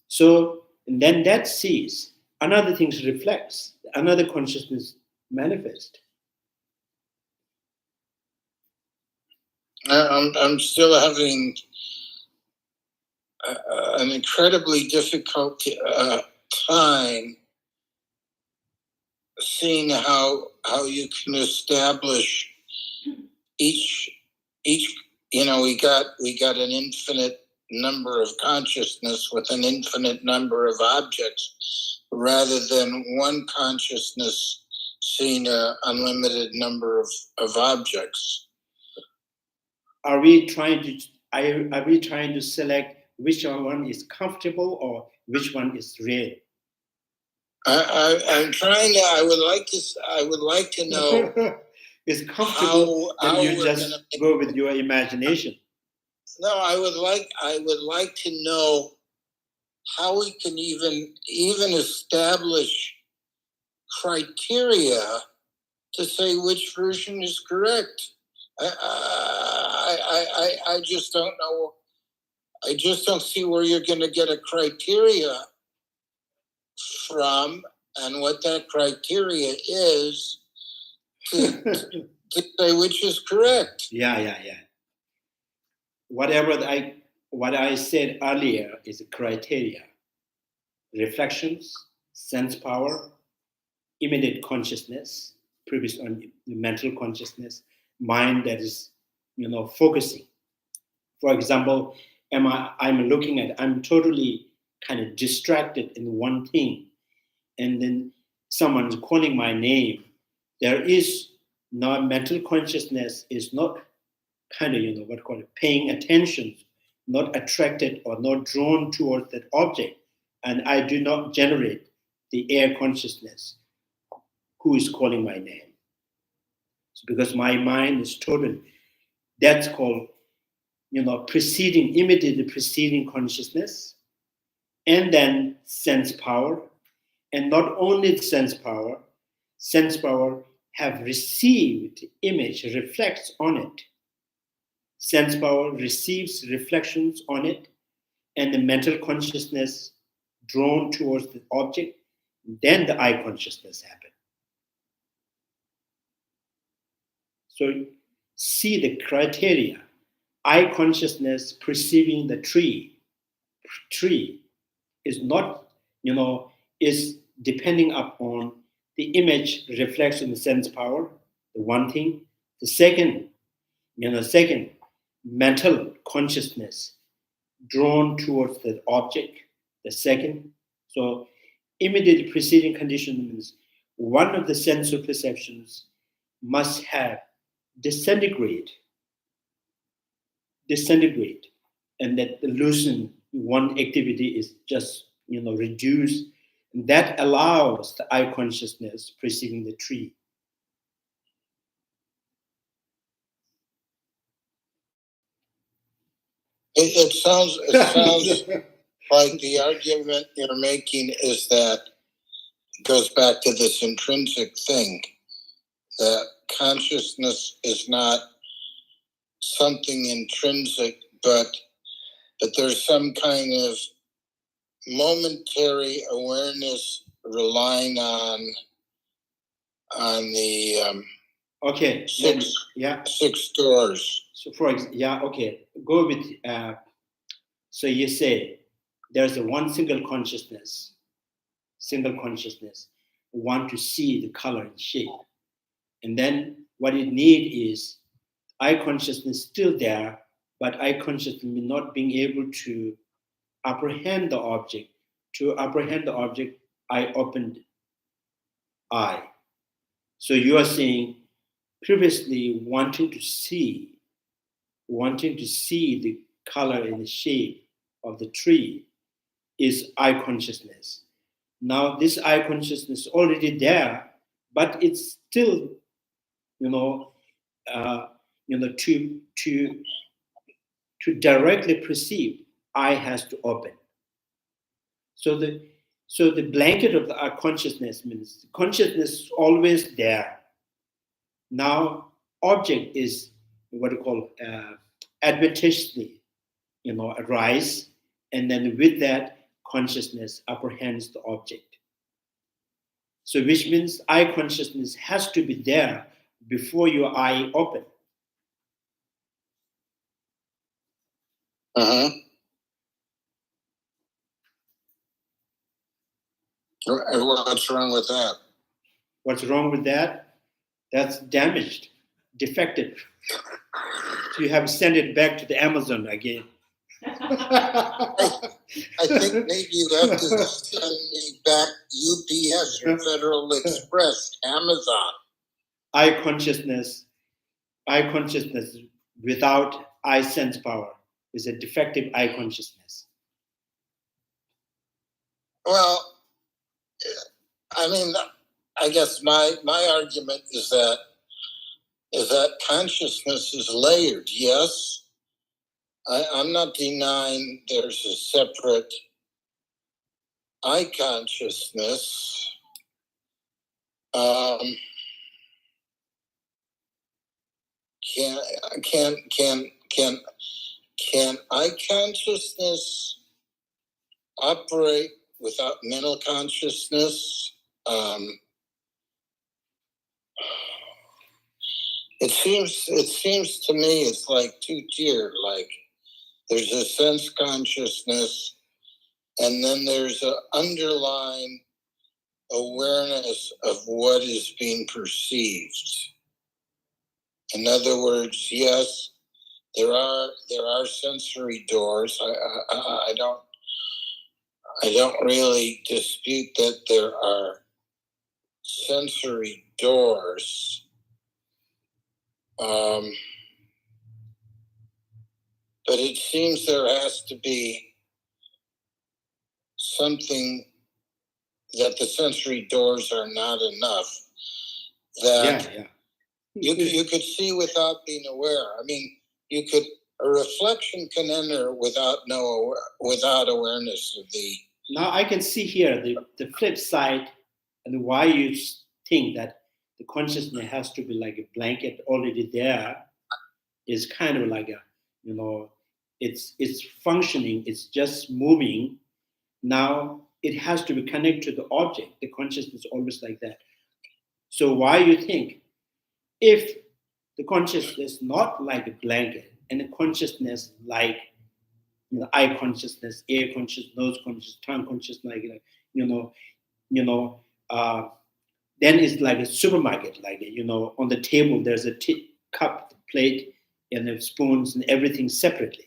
So and then that sees, another thing reflects, another consciousness manifests. I'm still having an incredibly difficult time seeing how you can establish each we got an infinite number of consciousness with an infinite number of objects, rather than one consciousness seeing an unlimited number of objects. Are we trying to select which one is comfortable or which one is real? I'm trying to. I would like to know. It's comfortable, then you just go with your imagination. No, I would like to know how we can even establish criteria to say which version is correct. I just don't know. I just don't see where you're going to get a criteria from, and what that criteria is to say which is correct. Yeah. What I said earlier is a criteria: reflections, sense power, immediate consciousness, previous on mental consciousness, mind that is, focusing. For example, I'm totally kind of distracted in one thing, and then someone's calling my name. There is no mental consciousness is not kind of paying attention, not attracted or not drawn towards that object, and I do not generate the air consciousness who is calling my name. So because my mind is totally, that's called immediately preceding consciousness, and then sense power, and not only sense power have received image, reflects on it. Sense power receives reflections on it, and the mental consciousness drawn towards the object, then the eye consciousness happens. So see the criteria. Eye consciousness perceiving the tree is not, is depending upon the image reflects in the sense power, the one thing. The second, second, mental consciousness drawn towards the object, the second. So immediately preceding condition means one of the sense of perceptions must have disintegrate, and that the loosen one activity is just reduced. And that allows the I consciousness preceding the tree. It sounds like the argument you're making is that it goes back to this intrinsic thing, that consciousness is not something intrinsic, but there's some kind of momentary awareness relying on the Okay. six doors. So go with. So you say there's a one single consciousness, want to see the color and shape, and then what it need is I consciousness still there, but I consciousness not being able to apprehend the object. To apprehend the object, I opened I. So you are saying previously wanting to see the color and the shape of the tree is I consciousness. Now this I consciousness already there, but it's still, to directly perceive, I has to open. So the blanket of our consciousness means consciousness always there. Now object is what you call advantageously, arise, and then with that consciousness apprehends the object. So which means I consciousness has to be there before your eye open. What's wrong with that? What's wrong with that? That's damaged, defective. So you have to send it back to the Amazon again. I think maybe you have to send me back UPS or Federal Express, Amazon. I consciousness without I sense power is a defective I consciousness. Well, I mean, I guess my argument is that consciousness is layered. Yes, I'm not denying there's a separate I consciousness. Can I consciousness operate without mental consciousness? It seems to me it's like two-tiered. Like there's a sense consciousness, and then there's an underlying awareness of what is being perceived. In other words, yes, there are sensory doors. I don't really dispute that there are sensory doors. But it seems there has to be something that the sensory doors are not enough. That you could see without being aware. I mean, a reflection can enter without awareness of the. Now I can see here the flip side, and why you think that the consciousness has to be like a blanket already there is kind of like a, it's functioning, it's just moving. Now it has to be connected to the object. The consciousness is always like that. So why you think if the consciousness not like a blanket and the consciousness like eye consciousness, ear consciousness, nose consciousness, tongue consciousness, then it's like a supermarket, like, you know, on the table there's a cup, plate, and the spoons and everything separately.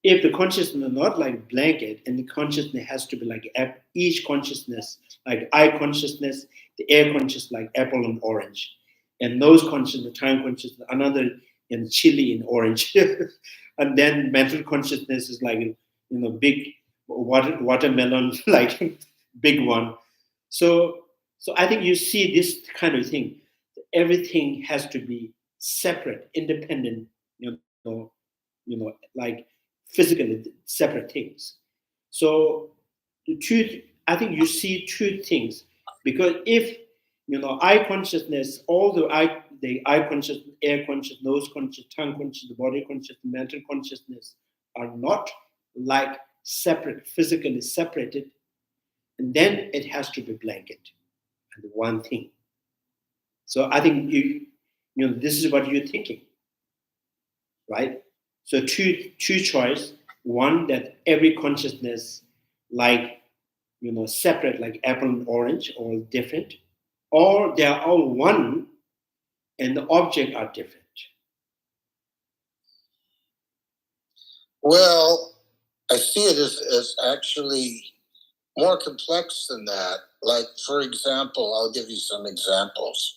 If the consciousness is not like blanket, and the consciousness has to be like each consciousness, like eye consciousness, the air consciousness, like apple and orange, and nose consciousness, time consciousness, another, and chili and orange, and then mental consciousness is like, you know, big watermelon, like big one. So I think you see this kind of thing. Everything has to be separate, independent, like physically separate things. So I think you see two things, because if, you know, eye consciousness, all the eye consciousness, air consciousness, nose consciousness, tongue consciousness, body consciousness, mental consciousness are not like separate, physically separated, and then it has to be blanket and one thing. So I think you know, this is what you're thinking, right? So two choice. One, that every consciousness, like, you know, separate, like apple and orange, all different, or they are all one and the object are different. Well, I see it as actually more complex than that. Like, for example, I'll give you some examples.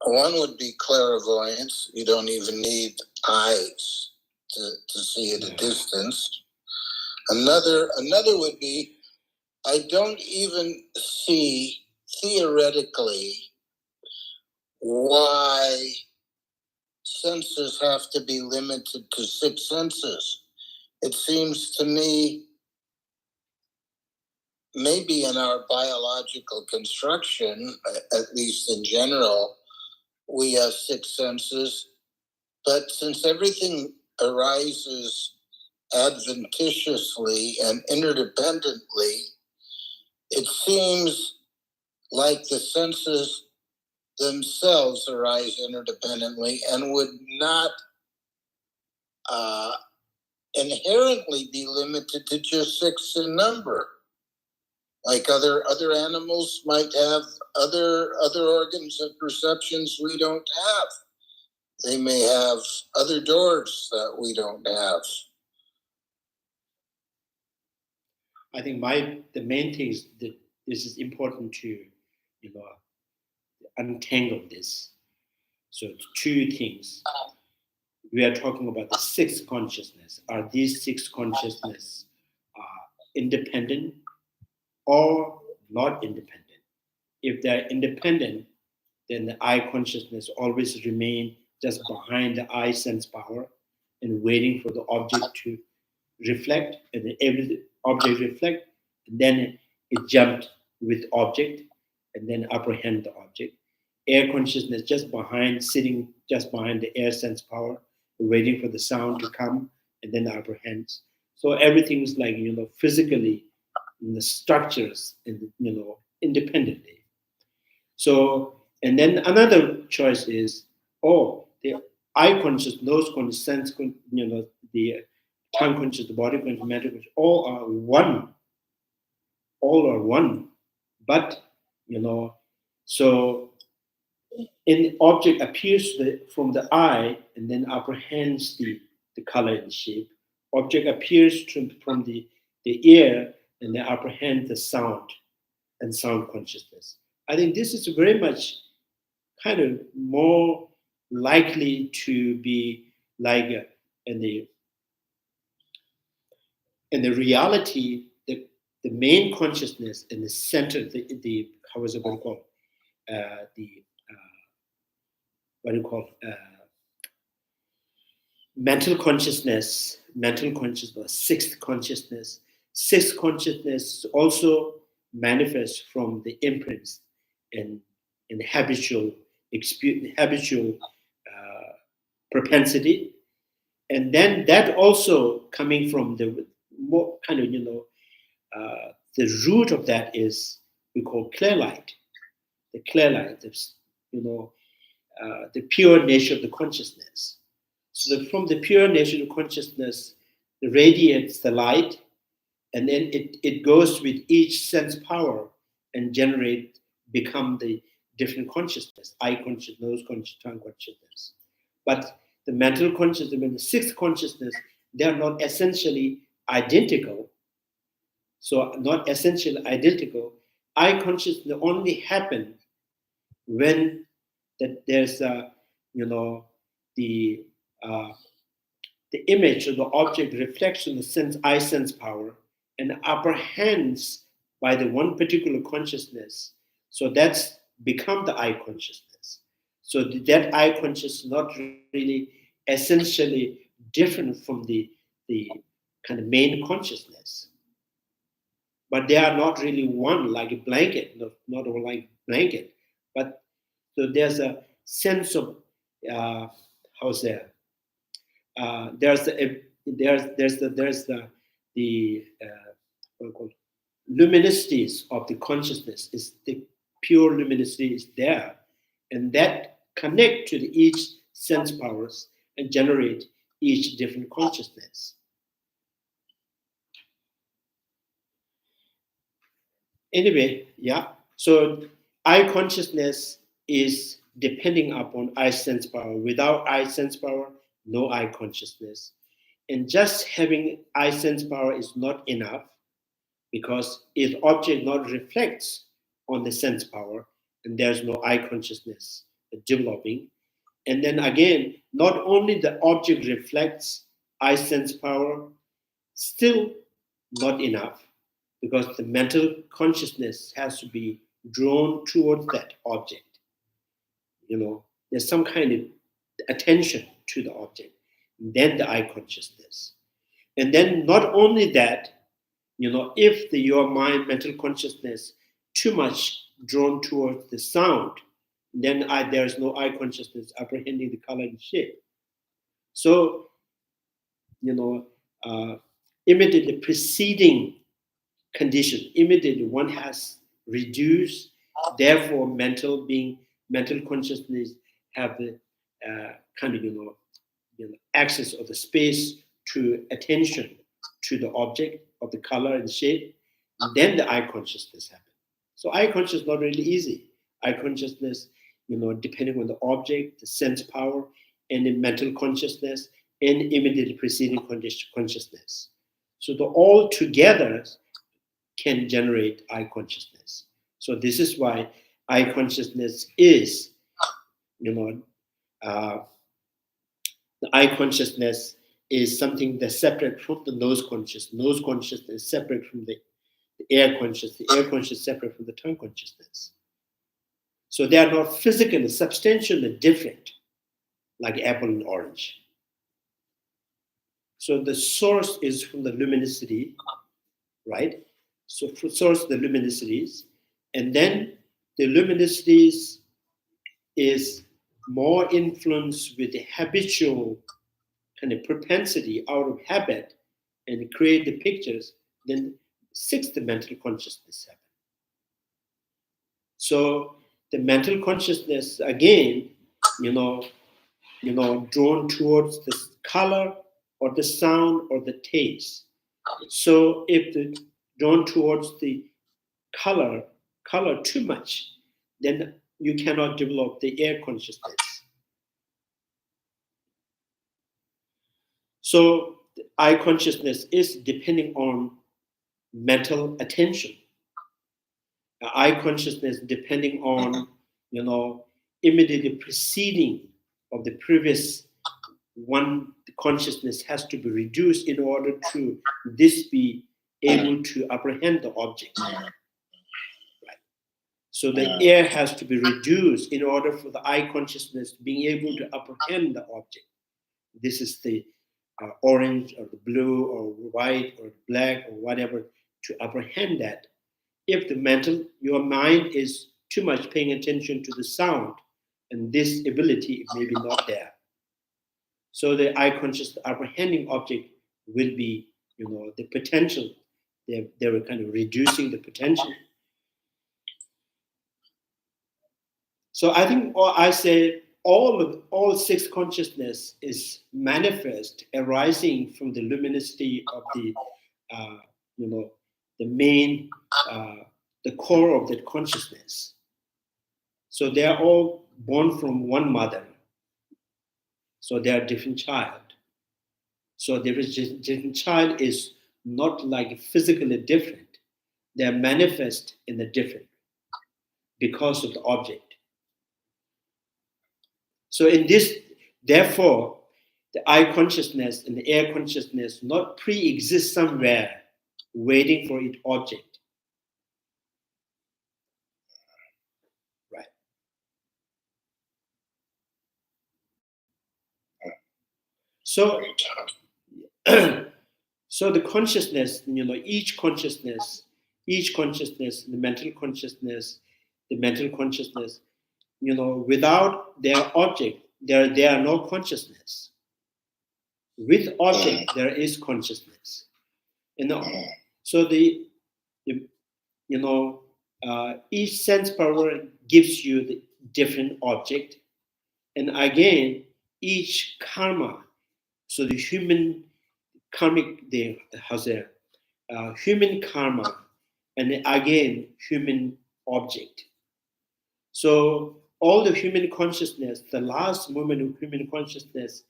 One would be clairvoyance. You don't even need eyes to see at a distance. Another would be, I don't even see theoretically why senses have to be limited to 6 senses. It seems to me, maybe in our biological construction, at least in general, we have 6 senses, but since everything arises adventitiously and interdependently, it seems like the senses themselves arise interdependently and would not inherently be limited to just 6 in number. Like other animals might have other organs of perceptions we don't have. They may have other doors that we don't have. I think the main thing is that this is important to, you know, untangle this. So two things. We are talking about the 6 consciousness. Are these 6 consciousness independent or not independent? If they're independent, then the eye consciousness always remain just behind the eye sense power and waiting for the object to reflect, and then every object reflect, and then it jumped with object and then apprehend the object. Air consciousness just behind, sitting just behind the air sense power, waiting for the sound to come and then apprehends. So everything is like, you know, physically in the structures, and, you know, independently. So, and then another choice is, the eye conscious, nose conscious, sense, you know, the tongue conscious, the body conscious, mental conscious, all are one. All are one. But, you know, so an object appears from the eye and then apprehends the color and shape. Object appears from the ear and then apprehends the sound and sound consciousness. I think this is very much kind of more likely to be like in the reality, the main consciousness in the center, the how is it going to call what do you call mental consciousness, 6th consciousness. 6th consciousness also manifests from the imprints and habitual propensity, and then that also coming from the more kind of, you know, the root of that is we call clear light. The clear light, you know, the pure nature of the consciousness. So from the pure nature of consciousness, it radiates the light, and then it goes with each sense power and become the different consciousness, eye consciousness, nose consciousness, tongue consciousness. But the mental consciousness and the sixth consciousness, they are not essentially identical. So not essentially identical. Eye consciousness only happen when there's the image or the object reflects on the sense power and apprehends by the one particular consciousness. So that's become the eye consciousness. So that eye consciousness is not really essentially different from the kind of main consciousness. But they are not really one like a blanket, not all like blanket. But so there's a sense of how's that? There's the what called luminicities of the consciousness. Is the pure luminicity is there, and that connect to each sense powers and generate each different consciousness. Anyway, yeah. So eye consciousness is depending upon eye sense power. Without eye sense power, no eye consciousness. And just having eye sense power is not enough, because if object not reflects on the sense power, and there's no eye consciousness developing. And then again, not only the object reflects eye sense power, still not enough, because the mental consciousness has to be drawn towards that object. There's some kind of attention to the object, then the eye consciousness. And then not only that, if your mental consciousness too much drawn towards the sound, then there's no eye consciousness apprehending the color and shape. So, immediately preceding condition, immediately one has reduced, therefore mental consciousness have the kind of access of the space to attention to the object of the color and shape, and then the eye consciousness happens. So eye consciousness is not really easy. Eye consciousness, depending on the object, the sense power, and the mental consciousness, and immediately preceding consciousness. So the all together can generate eye consciousness. So this is why eye consciousness is, the eye consciousness is something that's separate from the nose consciousness. Nose consciousness is separate from the air consciousness. The air consciousness is separate from the tongue consciousness. So they are not physically, substantially different, like apple and orange. So the source is from the luminicity, right? So source the luminicities, and then the luminicities is more influenced with the habitual kind of propensity out of habit and create the pictures, then sixth mental consciousness happens. So the mental consciousness again, drawn towards the color or the sound or the taste. So if drawn towards the color too much, then you cannot develop the air consciousness. So the eye consciousness is depending on mental attention. Eye consciousness depending on, immediately preceding of the previous one. The consciousness has to be reduced in order to this be able to apprehend the object. Right. So the air has to be reduced in order for the eye consciousness being able to apprehend the object. This is the orange or the blue or white or black or whatever, to apprehend that. If your mind is too much paying attention to the sound, and this ability may be not there. So the eye conscious apprehending object will be, the potential. They were kind of reducing the potential. So I think, I say all six consciousness is manifest, arising from the luminicity of the the main, the core of that consciousness. So they are all born from one mother. So they are different child. So the different child is not like physically different. They are manifest in the different because of the object. So in this, therefore, the eye consciousness and the air consciousness not pre-exist somewhere waiting for its object. Right. So, so the consciousness, each consciousness, the mental consciousness, without their object, there are no consciousness. With object, there is consciousness. So each sense power gives you the different object, and again, each karma. So the human karmic, human karma, and again, human object. So all the human consciousness, the last moment of human consciousness,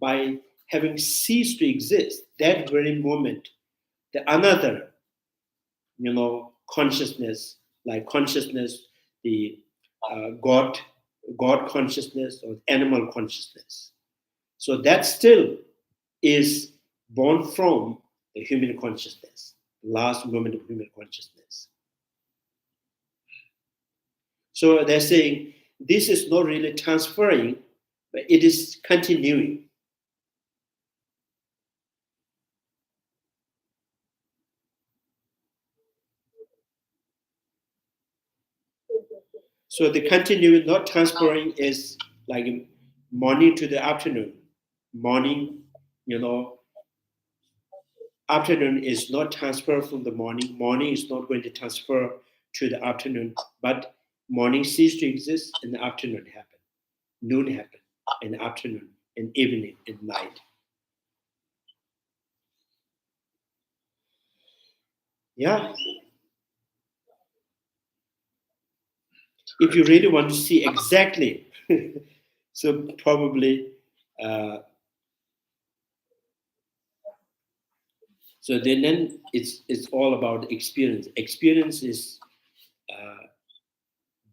by having ceased to exist, that very moment, the another, consciousness, like consciousness, the God consciousness or animal consciousness. So that still is born from the human consciousness, the last moment of human consciousness. So they're saying this is not really transferring, but it is continuing. So the continuing, not transferring, is like morning to the afternoon. Morning, afternoon is not transferred from the morning. Morning is not going to transfer to the afternoon, but morning cease to exist and the afternoon happen. Noon happen, and afternoon, and evening, and night. Yeah. If you really want to see exactly, so probably, so then it's all about experience. Experience is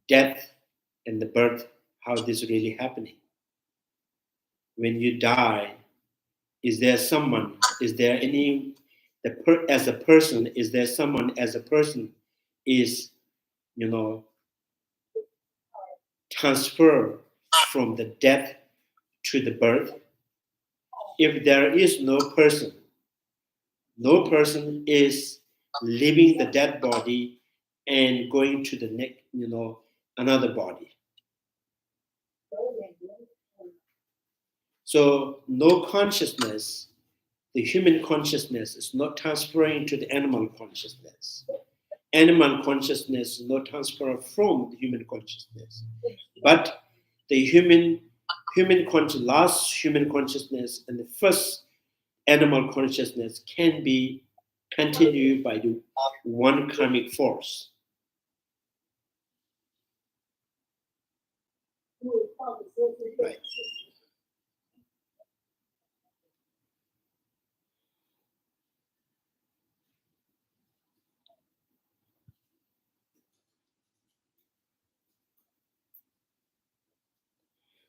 death and the birth, how this is really happening. When you die, is there someone? Is there any? As a person, is there someone as a person is, transfer from the death to the birth? If there is no person is leaving the dead body and going to the next, another body. So no consciousness, the human consciousness is not transferring to the animal consciousness. Animal consciousness is not transferred from the human consciousness. But the last human consciousness and the first animal consciousness can be continued by the one karmic force. Right.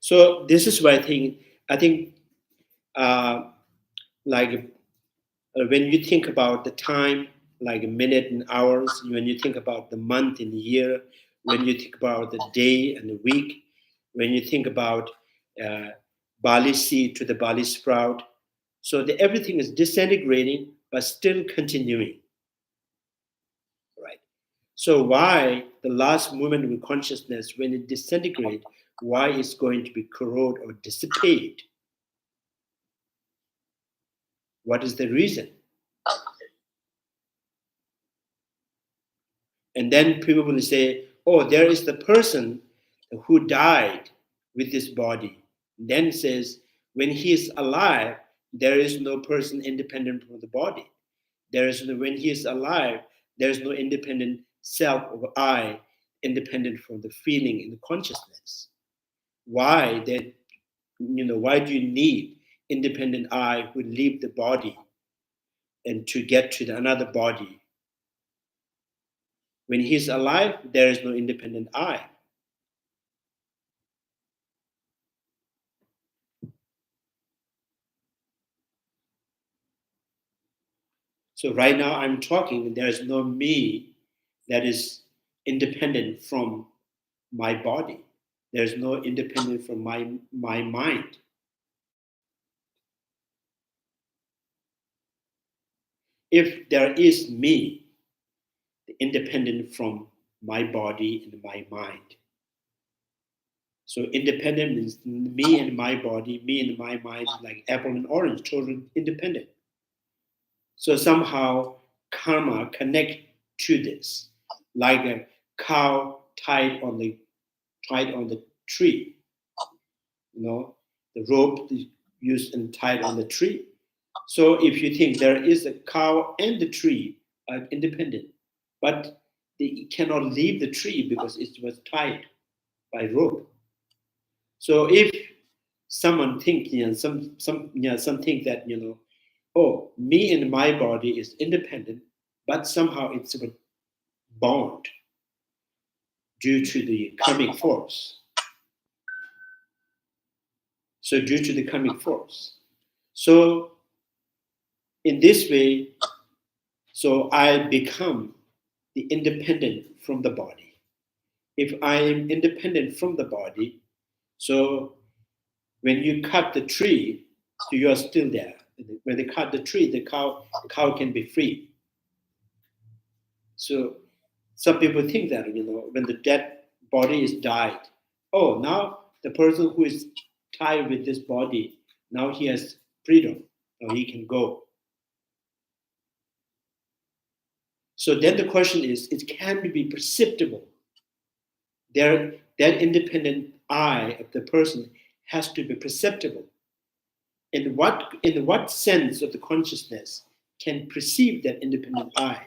So this is why I think when you think about the time, like a minute and hours, when you think about the month and year, when you think about the day and the week, when you think about barley seed to the barley sprout, so everything is disintegrating but still continuing, right? So why the last moment of consciousness, when it disintegrates, why it's going to be corrode or dissipate? What is the reason? And then people will say, oh, there is the person who died with this body. Then says, when he is alive, there is no person independent from the body. There is no, when he is alive, there is no independent self or I, independent from the feeling and the consciousness. Why that, why do you need independent I who leave the body and to get to another body? When he's alive, there is no independent I. So right now I'm talking, there is no me that is independent from my body. There's no independent from my mind. If there is me, independent from my body and my mind. So independent means me and my body, me and my mind, like apple and orange, totally independent. So somehow karma connect to this, like a cow tied on the tree. The rope is used and tied on the tree. So if you think there is a cow and the tree are independent, but they cannot leave the tree because it was tied by rope. So if someone think, some think that oh, me and my body is independent, but somehow it's bound due to the karmic force. So due to the karmic force. So in this way, so I become the independent from the body. If I am independent from the body, so when you cut the tree, so you are still there. When they cut the tree, the cow can be free. So some people think that, when the dead body is died, oh, now the person who is tied with this body, now he has freedom, now he can go. So then the question is, it can be perceptible. That independent I of the person has to be perceptible. In what sense of the consciousness can perceive that independent I?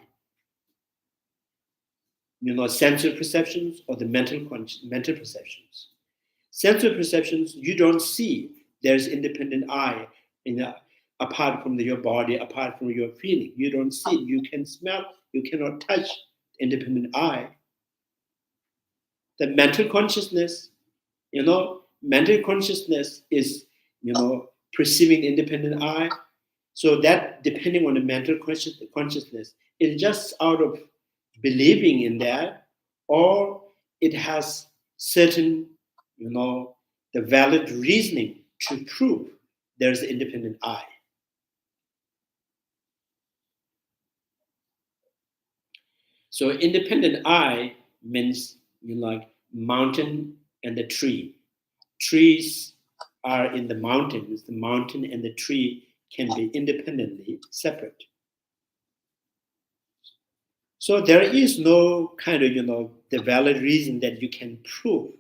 Sensory perceptions or the mental perceptions. Sensory perceptions, you don't see there's independent I apart from your body, apart from your feeling. You don't see it. You can smell, you cannot touch independent I. The mental consciousness, mental consciousness is, perceiving the independent I. So that, depending on the mental consciousness, is just out of believing in that, or it has certain, the valid reasoning to prove there's an independent I. So independent I means, like mountain and the tree. Trees are in the mountains. The mountain and the tree can be independently separate. So there is no kind of, the valid reason that you can prove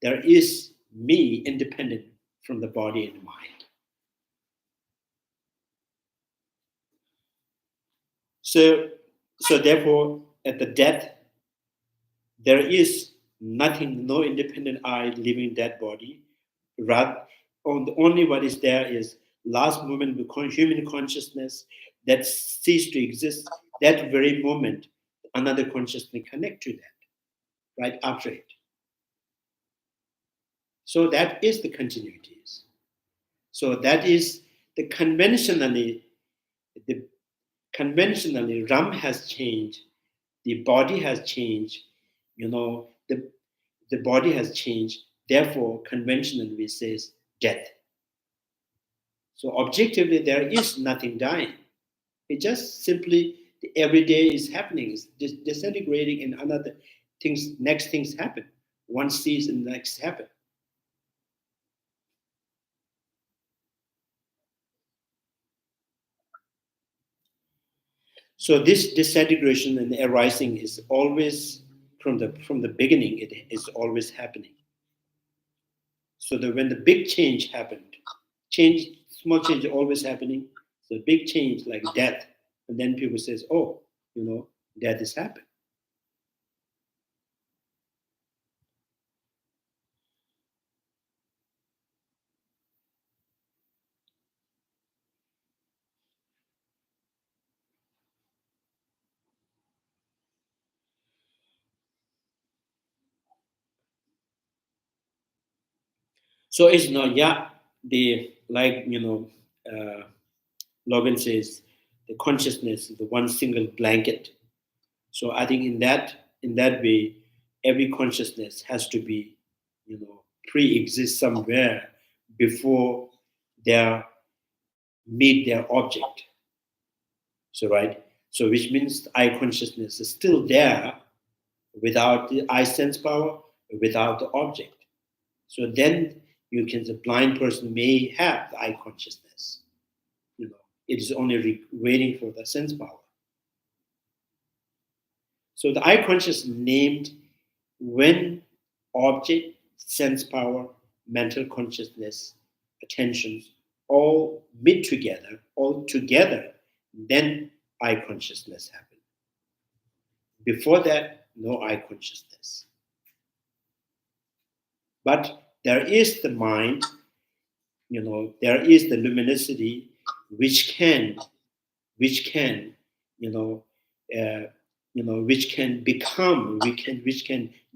there is me independent from the body and mind. So therefore, at the death, there is nothing, no independent I living that body. Rather, only what is there is last moment of human consciousness that ceased to exist. That very moment, another consciousness connect to that, right after it. So that is the continuities. So that is conventionally, Ram has changed, the body has changed, the body has changed, therefore conventionally we say death. So objectively there is nothing dying. It just simply the everyday is happening, it's disintegrating and another things, next things happen. One sees and next happen. So this disintegration and arising is always from the beginning. It is always happening. So that when the big change happened, small change always happening. The big change like death, And then people says, oh, that has happened. So it's not, Logan says, the consciousness is the one single blanket. So I think in that way, every consciousness has to be, pre-exist somewhere before they meet their object. So right, so which means the I consciousness is still there without the I sense power, without the object. So then you can, the blind person may have the I consciousness. It is only waiting for the sense power. So the I consciousness named when object, sense power, mental consciousness, attentions all meet together, then I consciousness happens. Before that, no I consciousness. But there is the mind, there is the luminosity which can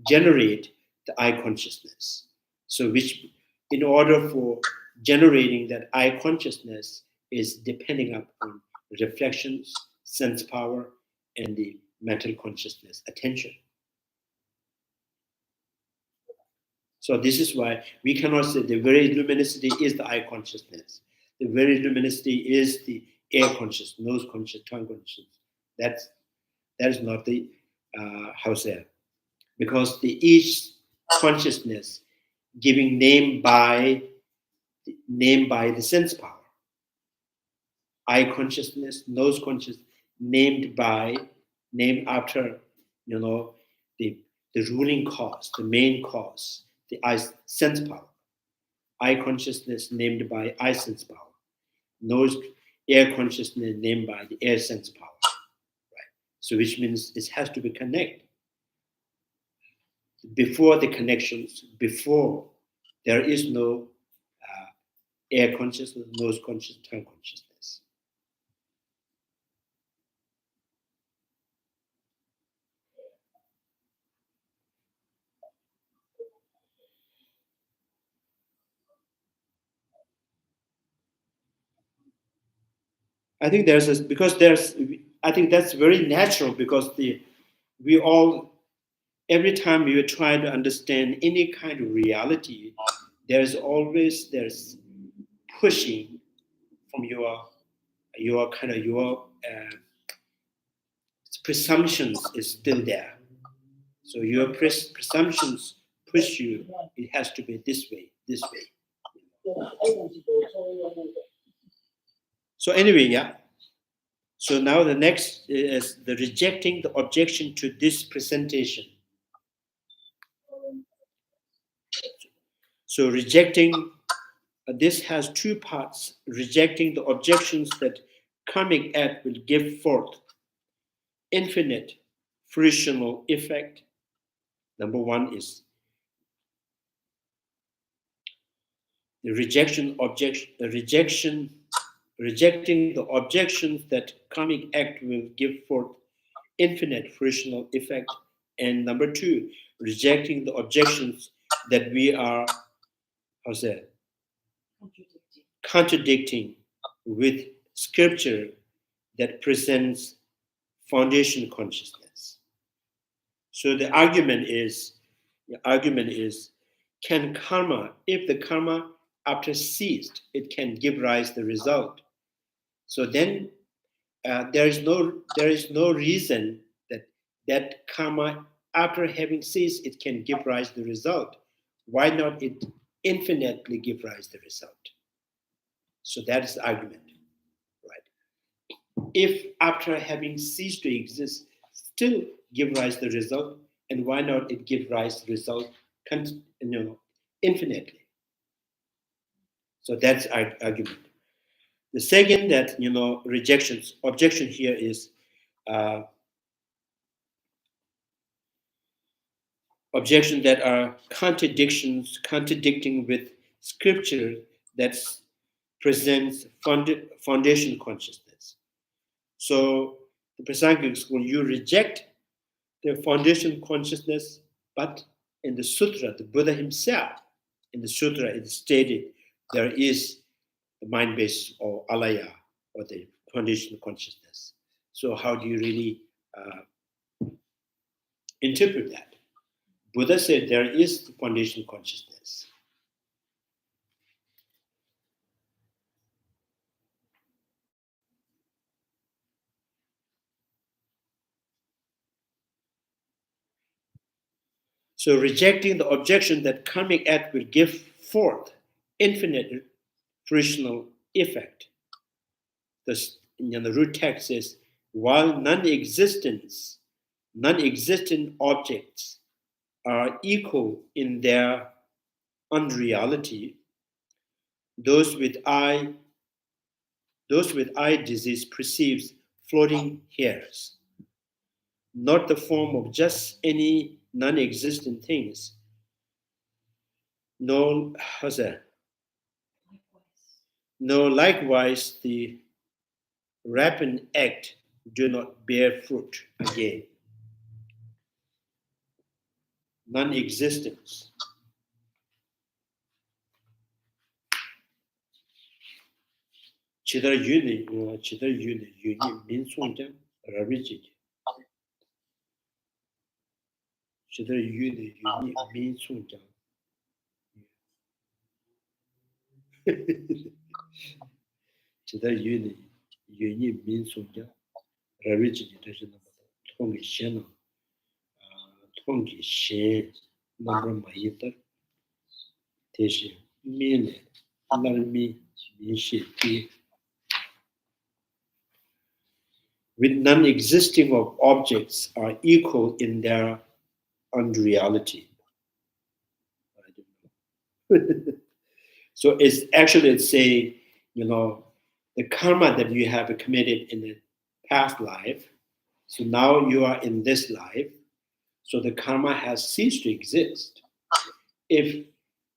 generate the I consciousness. So which, in order for generating that I consciousness, is depending upon reflections, sense power, and the mental consciousness, attention. So this is why we cannot say the very luminosity is the I consciousness. The very luminosity is the air consciousness, nose consciousness, tongue consciousness. That is not the because each consciousness giving name by the sense power. I consciousness, nose consciousness, named after the ruling cause, the main cause, the I sense power. I consciousness named by I sense power. Nose air consciousness named by the air sense power. Right. So which means it has to be connected. Before the connections, before there is no air consciousness, nose consciousness, tongue consciousness. I think I think that's very natural because we all, every time we try to understand any kind of reality, there's pushing from your presumptions is still there. So your presumptions push you. It has to be this way, this way. So anyway, yeah. So now the next is the rejecting the objection to this presentation. So rejecting, this has two parts. Rejecting the objections that karmic act will give forth infinite fruitional effect. Number one is the rejecting the objections that karmic act will give forth infinite fruitional effect. And number two, rejecting the objections that we are, contradicting with scripture that presents foundation consciousness. So the argument is, can karma, if the karma after ceased, it can give rise the result. So then there is no reason that karma after having ceased, it can give rise the result. Why not it infinitely give rise the result? So that is the argument, right? If after having ceased to exist, still give rise the result, and why not it give rise the result infinitely? So that's our argument. The second that, objection here is objection that are contradicting with scripture that presents foundation consciousness. So the Prasangic school, you reject the foundation consciousness, but in the sutra, the Buddha himself, in the sutra, it stated there is the mind base or alaya, or the foundation consciousness. So how do you really interpret that? Buddha said there is the foundation consciousness. So rejecting the objection that karmic act will give forth infinite fruitional effect. The root text says, while non-existent objects are equal in their unreality, those with eye disease perceives floating hairs, not the form of just any non-existent things. No, how's that? No, likewise, the rapine act do not bear fruit again. Non-existence. Chidar yuni min songjan rabiji. Chidar yuni min songjan. Chidar yuni min songjan rabiji tajana tongi shena tongi shen nambra mayitar teshi mine larmi min she with non-existing of objects are equal in their unreality. I don't know. So it's saying, the karma that you have committed in the past life, so now you are in this life, so the karma has ceased to exist. If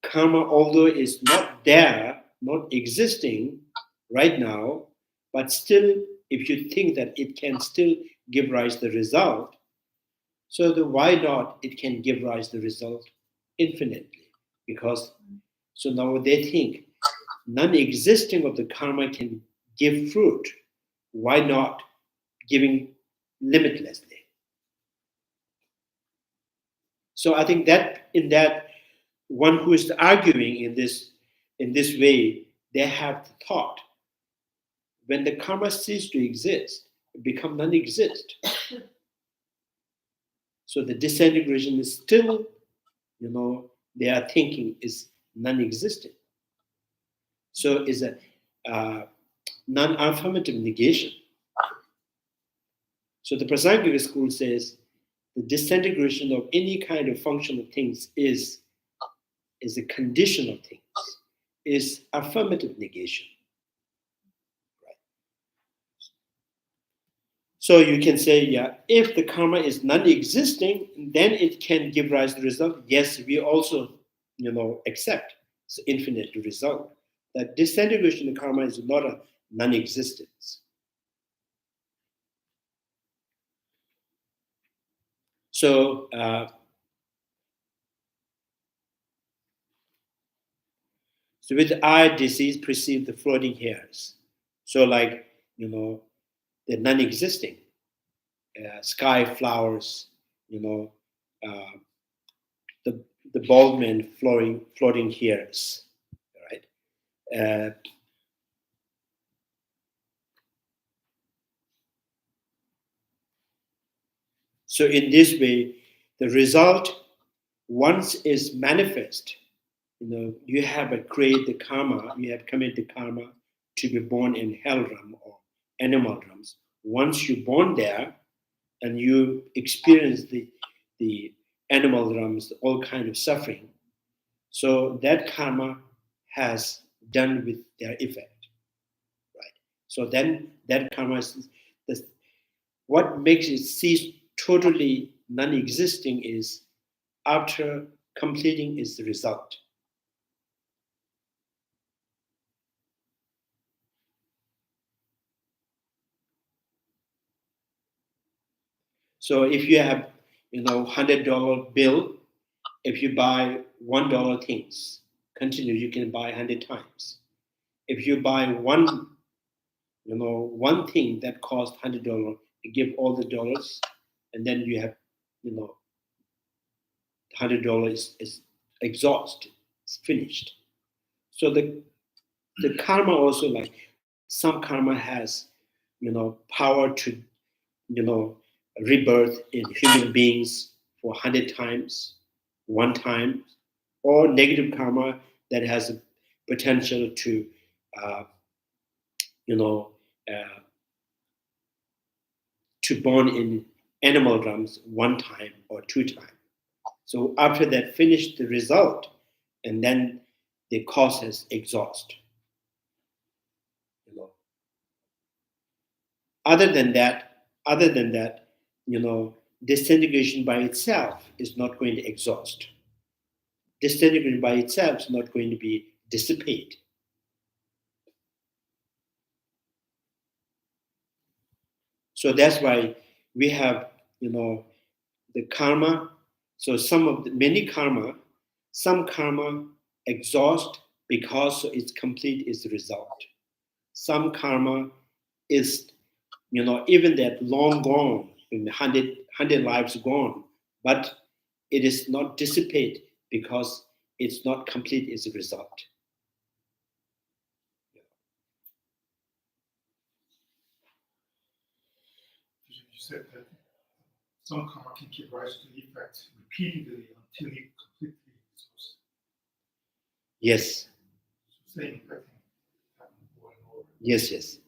karma, although it's not there, not existing right now, but still, if you think that it can still give rise to the result, so then why not it can give rise to the result infinitely? Because, so now they think non-existing of the karma can give fruit. Why not giving limitlessly? So I think that in that one who is arguing in this way, they have the thought, when the karma ceases to exist, it becomes non-exist. So the disintegration is still, they are thinking is non-existent. So it's a non-affirmative negation. So the Prasangic school says the disintegration of any kind of functional things is a condition of things, is affirmative negation. Right. So you can say, yeah, if the karma is non-existing, then it can give rise to the result. Yes, we also, accept it's infinite result. That disintegration of karma is not a non-existence. So so with eye disease perceive the floating hairs. So like, the non-existing sky flowers, the bald man floating hairs, right? So in this way, the result, once is manifest, you have created the karma, you have committed the karma to be born in hell realm or animal realms. Once you're born there and you experience the animal realms, all kind of suffering, so that karma has done with their effect, right? So then that karma is what makes it cease totally non-existing is after completing its result. So if you have, $100 bill, if you buy $1 things, continue, you can buy 100 times. If you buy one thing that costs $100, you give all the dollars, and then you have, $100 is exhausted, it's finished. So the karma also, like some karma has, power to, rebirth in human beings for 100 times, one time, or negative karma that has a potential to, to born in animal realms one time or two times. So after that, finish the result, and then the cause is exhaust. Other than that, disintegration by itself is not going to exhaust. Disintegration by itself is not going to be dissipate. So that's why we have, the karma. So many karma, some karma exhaust because it's complete its result. Some karma is, even that long gone, in 100 lives gone, but it is not dissipate because it's not complete its result. You said that some karma can give rise to effects repeatedly until you completely exhaust. Yes. Same effect happen over and over. Yes.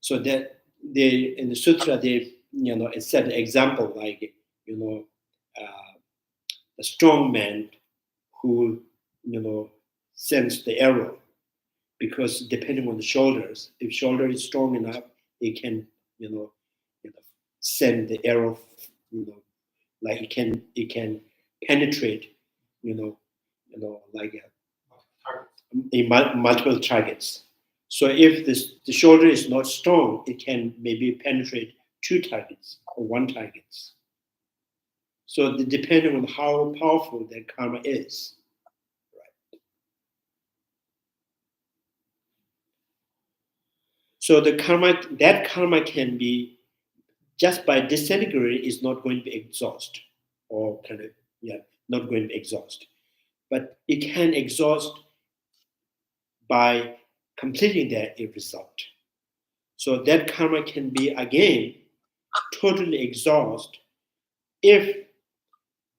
So that in the sutra it said an example like a strong man who sends the arrow, because depending on the shoulders, if shoulder is strong enough, it can send the arrow, like it can penetrate like multiple targets. So if the shoulder is not strong, it can maybe penetrate 2 targets or 1 target. So depending on how powerful that karma is. Right. So that karma can be, just by disintegrating, is not going to be exhaust, or not going to be exhaust. But it can exhaust by completing that result. So that karma can be again totally exhaust if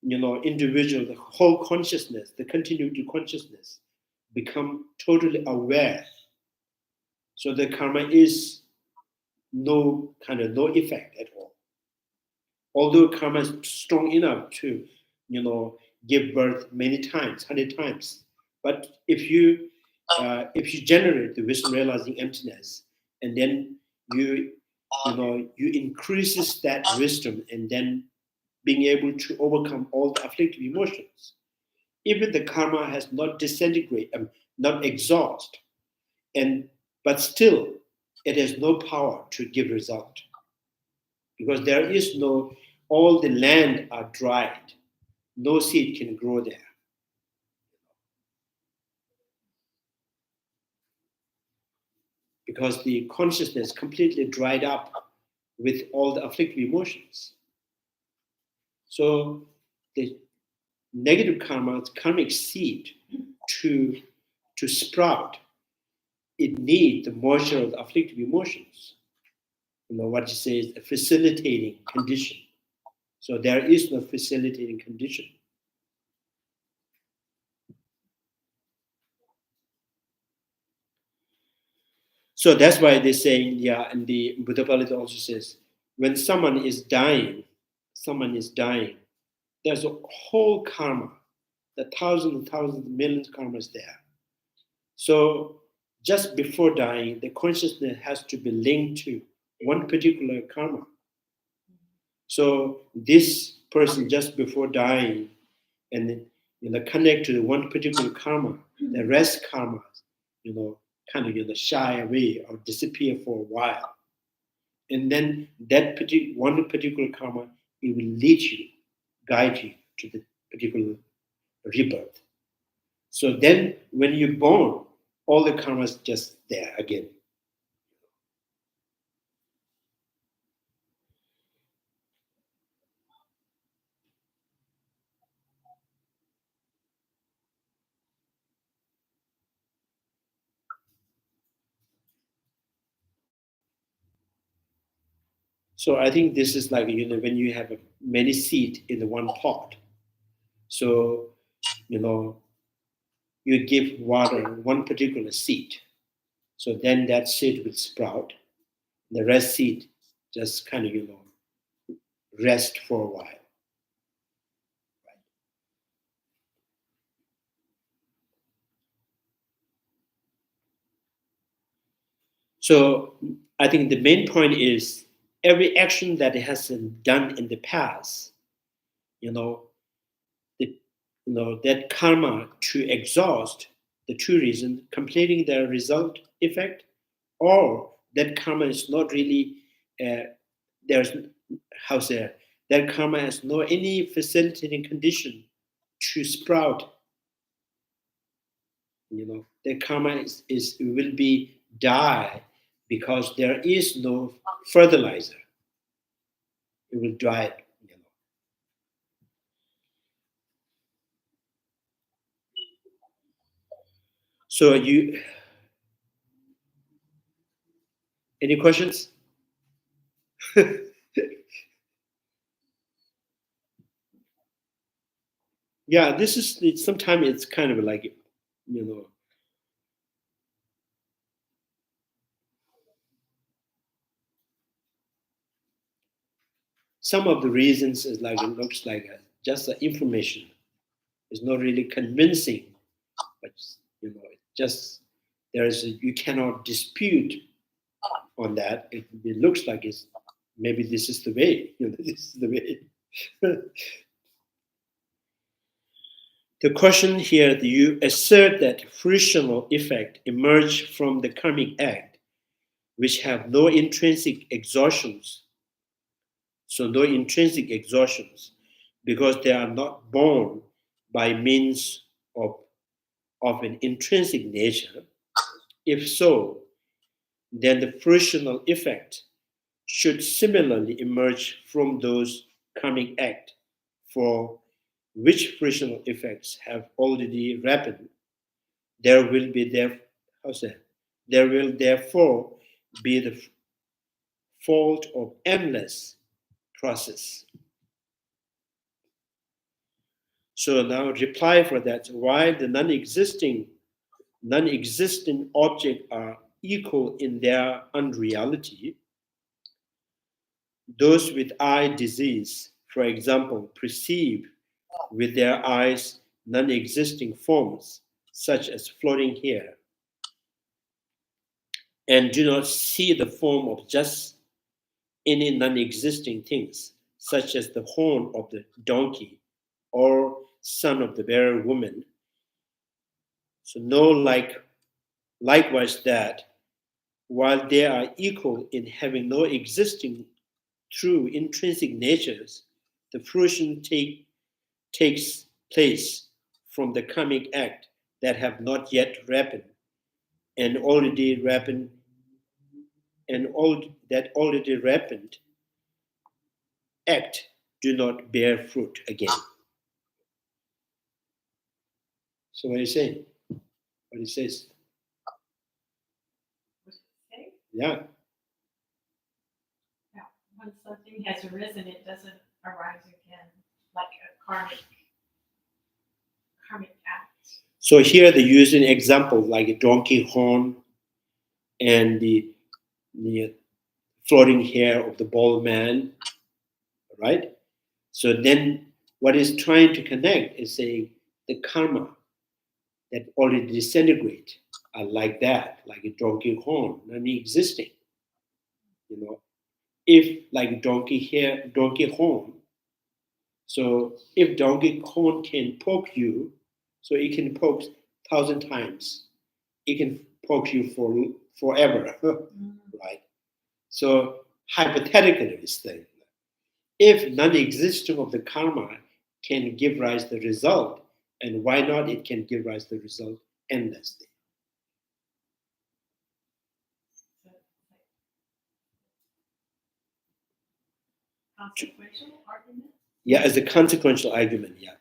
individual, the whole consciousness, the continuity consciousness, become totally aware. So the karma is no effect at all. Although karma is strong enough to give birth many times, 100 times, but if you generate the wisdom realizing emptiness, and then you increases that wisdom, and then being able to overcome all the afflictive emotions, even the karma has not disintegrated, not exhaust, but still it has no power to give result, because there is all the land are dried, no seed can grow there. Because the consciousness completely dried up with all the afflictive emotions. So the negative karma, karmic seed, to sprout, it needs the moisture of the afflictive emotions. What you say is a facilitating condition. So there is no facilitating condition. So that's why they say, and the Buddha Palita also says, when someone is dying, there's a whole karma, the thousands and thousands, millions of karmas there. So just before dying, the consciousness has to be linked to one particular karma. So this person just before dying and connect to the one particular karma, the rest karma, kind of shy away or disappear for a while. And then that one particular karma, it will lead you, guide you to the particular rebirth. So then when you're born, all the karma is just there again. So I think this is like, when you have many seeds in the one pot. So, you give water one particular seed. So then that seed will sprout. The rest seed just kind of, rest for a while. So I think the main point is every action that has been done in the past, that karma to exhaust the two reasons, completing the result effect, or that karma is not really, there's, that karma has no any facilitating condition to sprout. The karma will be die because there is no fertilizer. It will dry it. So any questions? Yeah, this is sometimes it's kind of like, some of the reasons is like, it looks like just the information is not really convincing, but it just you cannot dispute on that. It looks like it's maybe this is the way. This is the way. The question here, you assert that fruitional effect emerge from the karmic act, which have no intrinsic exhaustions. So no intrinsic exhaustions, because they are not born by means of an intrinsic nature. If so, then the fruitional effect should similarly emerge from those karmic acts for which fruitional effects have already ripened. There will therefore be the fault of endless process. So now reply for that. While the non-existent objects are equal in their unreality, those with eye disease, for example, perceive with their eyes non-existing forms, such as floating hair, and do not see the form of just any non-existing things, such as the horn of the donkey or son of the barren woman. So know likewise that while they are equal in having no existing true intrinsic natures, the fruition takes place from the karmic act that have not yet ripened and already ripened, and all that already ripened act do not bear fruit again. So what do you say? What he says? Yeah. When something has arisen, it doesn't arise again, like a karmic act. So here they use an example like a donkey horn and the floating hair of the bald man, right? So then what is trying to connect is saying the karma that already disintegrate are like that, like a donkey horn, non-existing. If like donkey horn, so if donkey horn can poke you, so it can poke 1,000 times. It can poke you for forever, right? So hypothetically, this thing, if non-existence of the karma can give rise to the result, and why not it can give rise to the result endlessly? Consequential argument? Yeah, as a consequential argument, yeah.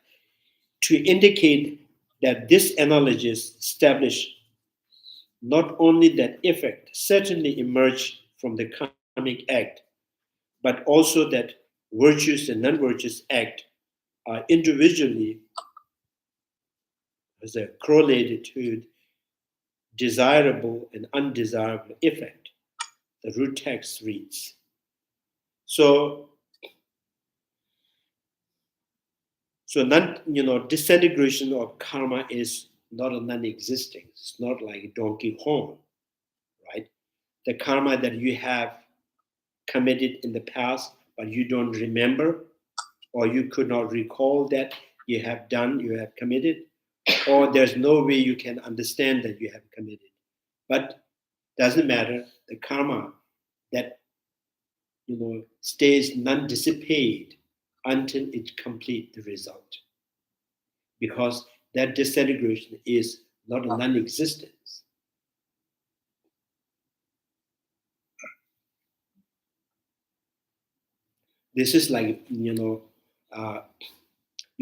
To indicate that this analogy establishes not only that effect certainly emerge from the karmic act, but also that virtuous and non-virtuous act are individually as a correlated to desirable and undesirable effect. The root text reads. So disintegration of karma is not a non-existing. It's not like a donkey horn, right? The karma that you have committed in the past, but you don't remember, or you could not recall that you have committed, or there's no way you can understand that you have committed. But doesn't matter, the karma that stays non-dissipated until it completes the result. Because that disintegration is not a non-existence. This is like, you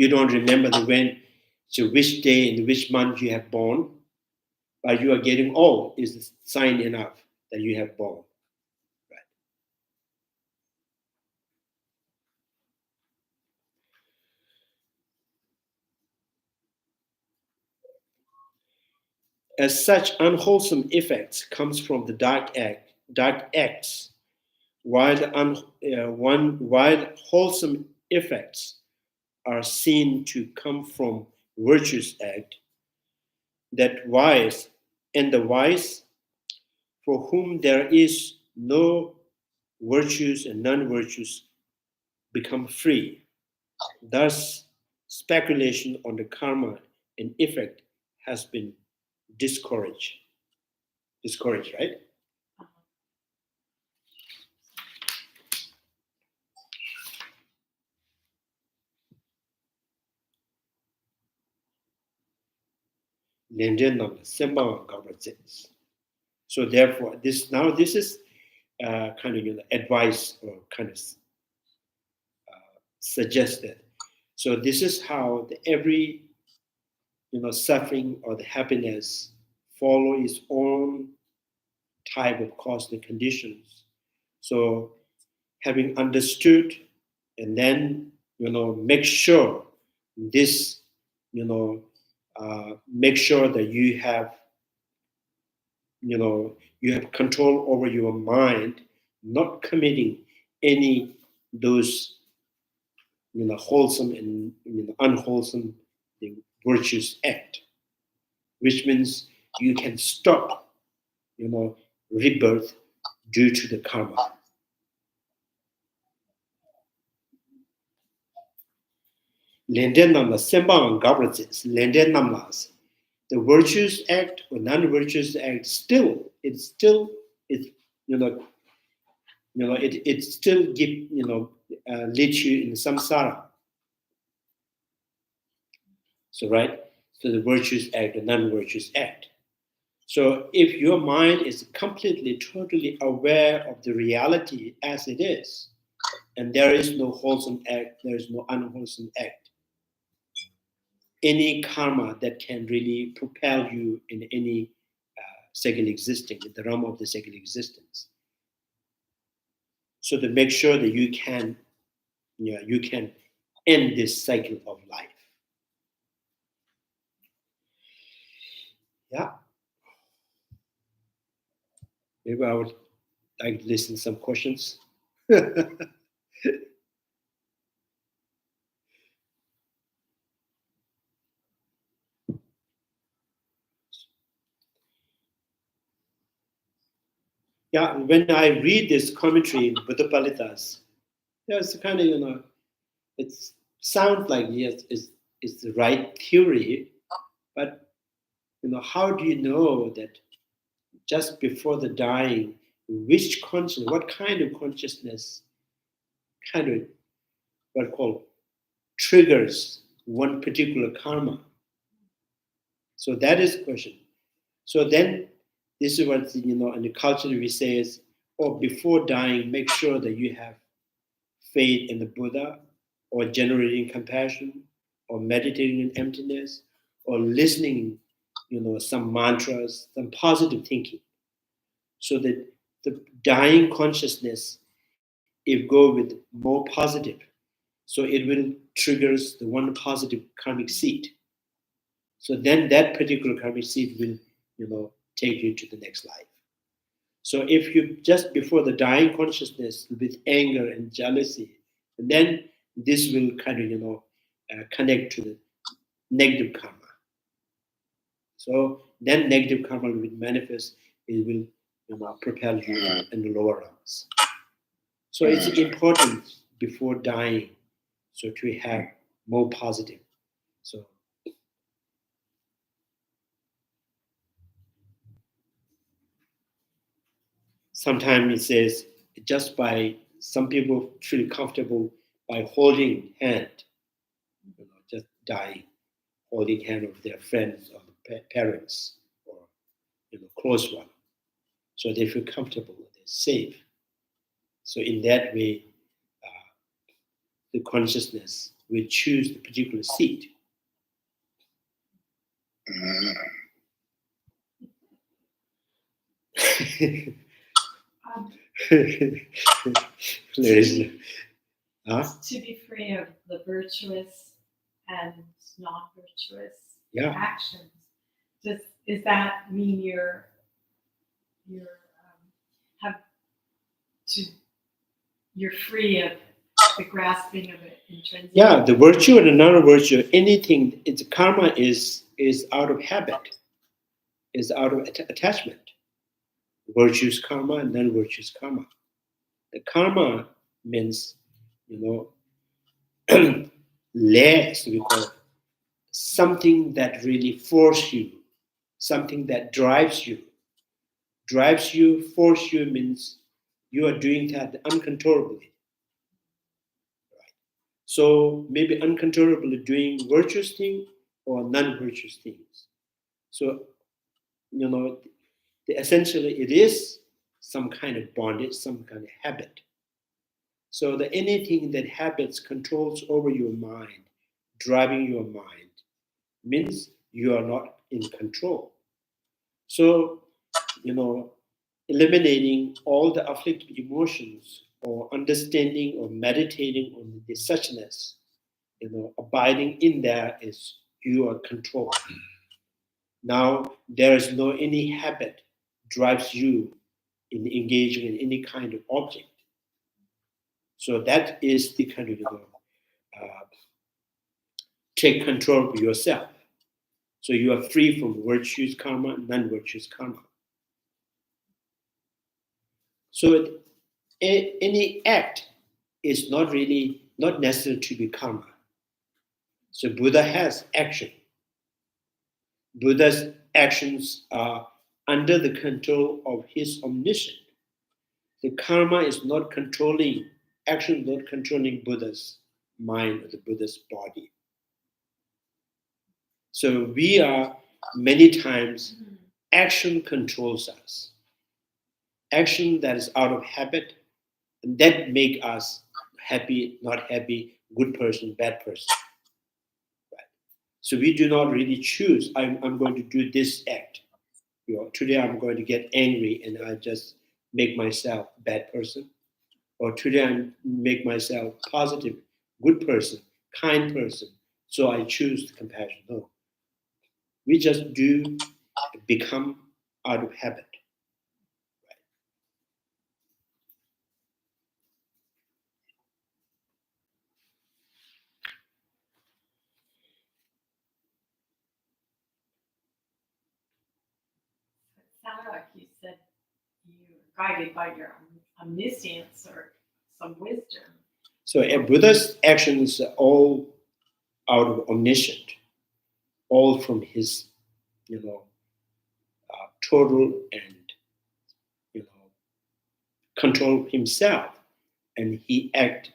don't remember which day and which month you have born, but you are getting old is sign enough that you have born. Right? As such, unwholesome effects comes from the dark acts, while wholesome effects are seen to come from virtuous act, that wise and the wise for whom there is no virtues and non-virtues become free. Thus, speculation on the karma and effect has been discouraged. Discouraged, right? So therefore, this is kind of advice or kind of suggested. So this is how every suffering or the happiness follow its own type of cosmic conditions. So having understood and then make sure this make sure that you have you have control over your mind, not committing any those wholesome and unwholesome virtuous act, which means you can stop rebirth due to the karma. Lenden namla sembang governance, lenden namlas. The virtuous act or non-virtuous act it still give leads you in samsara. So right, so the virtuous act, the non-virtuous act. So if your mind is completely, totally aware of the reality as it is, and there is no wholesome act, there is no unwholesome act, any karma that can really propel you in any second existing, in the realm of the second existence. So to make sure that you can end this cycle of life. Yeah. Maybe I would like to listen to some questions. Yeah, when I read this commentary in Buddha Palitas, there's kind of, it sounds like, yes, it's the right theory, but, how do you know that just before the dying, what kind of consciousness kind of what called triggers one particular karma? So that is the question. So then this is what, in the culture we say is, before dying, make sure that you have faith in the Buddha, or generating compassion, or meditating in emptiness, or listening, some mantras, some positive thinking. So that the dying consciousness, if go with more positive, so it will triggers the one positive karmic seed. So then that particular karmic seed will, take you to the next life. So if you just before the dying consciousness with anger and jealousy, then this will kind of, connect to the negative karma. So then negative karma will manifest, it will, propel you in the lower realms. So it's important before dying, so to have more positive. So sometimes it says just by some people feel comfortable by holding hand, just dying, holding hand of their friends or parents or close one, so they feel comfortable, they're safe. So in that way, the consciousness will choose the particular seat. To be free of the virtuous and non-virtuous Yeah. actions. Does that mean you're free of the grasping of it intrinsic? Yeah, the virtue and the non-virtue, anything, it's karma is out of habit, is out of attachment. Virtue's karma and non-virtue's karma. The karma means, less, we call it, something that really forces you, something that drives you. Drives you, force you means you are doing that uncontrollably. Right? So maybe uncontrollably doing virtuous things or non-virtuous things. So, essentially it is some kind of bondage, some kind of habit. So that anything that habits controls over your mind, driving your mind, means you are not in control. So, eliminating all the afflictive emotions or understanding or meditating on the suchness, abiding in there is your control. Now there is no any habit drives you in engaging in any kind of object. So that is the kind of take control of yourself. So you are free from virtuous karma, non-virtuous karma. So any act is not necessary to be karma. So Buddha has action. Buddha's actions are under the control of his omniscience. The karma is not controlling, action not controlling Buddha's mind or the Buddha's body. So we are many times, action controls us. Action that is out of habit, and that make us happy, not happy, good person, bad person. Right? So we do not really choose, I'm going to do this act. Today I'm going to get angry and I just make myself a bad person. Or today I make myself positive, good person, kind person. So I choose the compassion. No. We just do become out of habit. It sounded like you said you guided by your omniscience or some wisdom. So a Buddha's actions are all out of omniscient, all from his, total and, control himself, and he act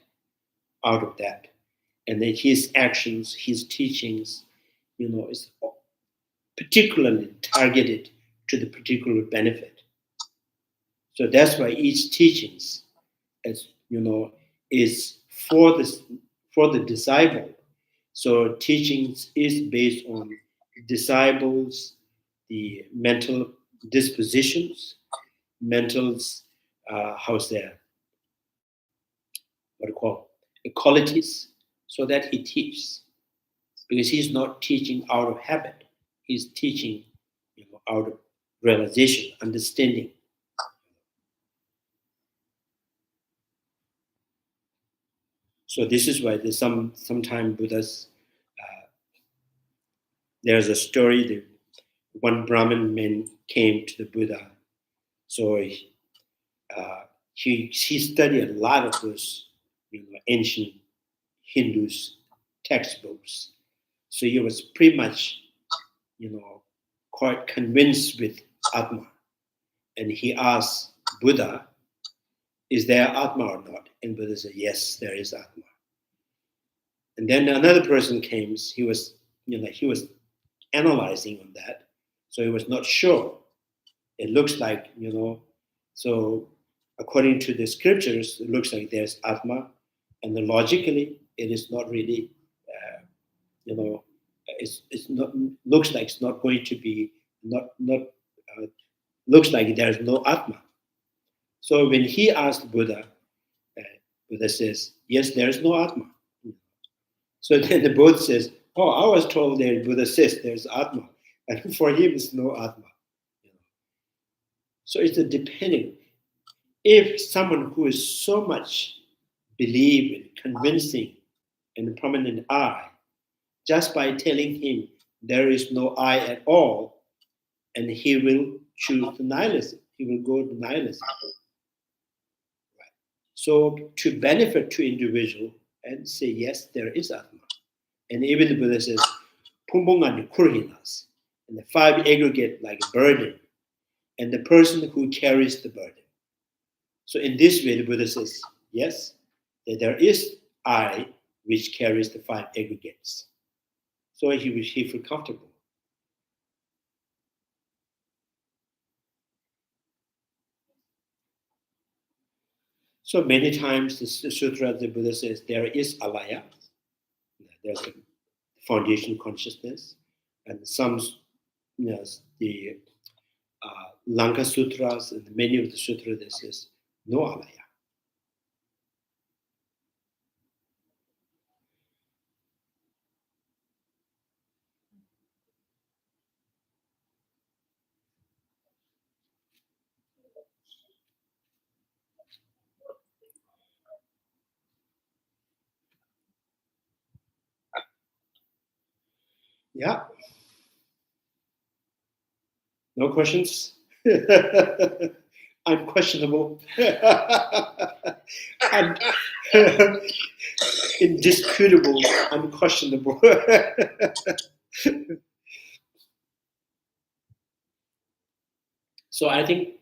out of that. And then his actions, his teachings, is particularly targeted to the particular benefit. So that's why each teachings, as is for the disciple. So teachings is based on disciples, the mental dispositions, mentals, how's there? What do you call it? Qualities, so that he teaches, because he's not teaching out of habit. He's teaching, out of realization, understanding. So this is why there's sometimes Buddhas. There's a story that one Brahmin man came to the Buddha. So he studied a lot of those ancient Hindus textbooks. So he was pretty much quite convinced with Atma. And he asked Buddha, is there Atma or not? And Buddha said, yes, there is Atma. And then another person came, he was analyzing on that. So he was not sure. It looks like, so according to the scriptures, it looks like there's Atma. And then logically, it is not really, it's not, looks like it's not going to be, looks like there's no Atma. So when he asked Buddha, Buddha says, yes, there is no Atma. So then the Buddha says, oh, I was told that Buddha says there's Atma. And for him, it's no Atma. So it's a depending. If someone who is so much believe in convincing and prominent I, just by telling him there is no I at all, and he will choose the nihilism. He will go to nihilism. Right. So to benefit to individual and say, yes, there is Atma. And even the Buddha says, Pumbungan kurhinas, and the five aggregate like a burden, and the person who carries the burden. So in this way, the Buddha says, yes, that there is I which carries the five aggregates. So he feel comfortable. So many times the sutra, the Buddha says there is alaya, there's a foundation consciousness, and some, the Lanka sutras and many of the sutras that says no alaya. Yeah. No questions? I'm questionable. I'm indisputable, unquestionable. So I think,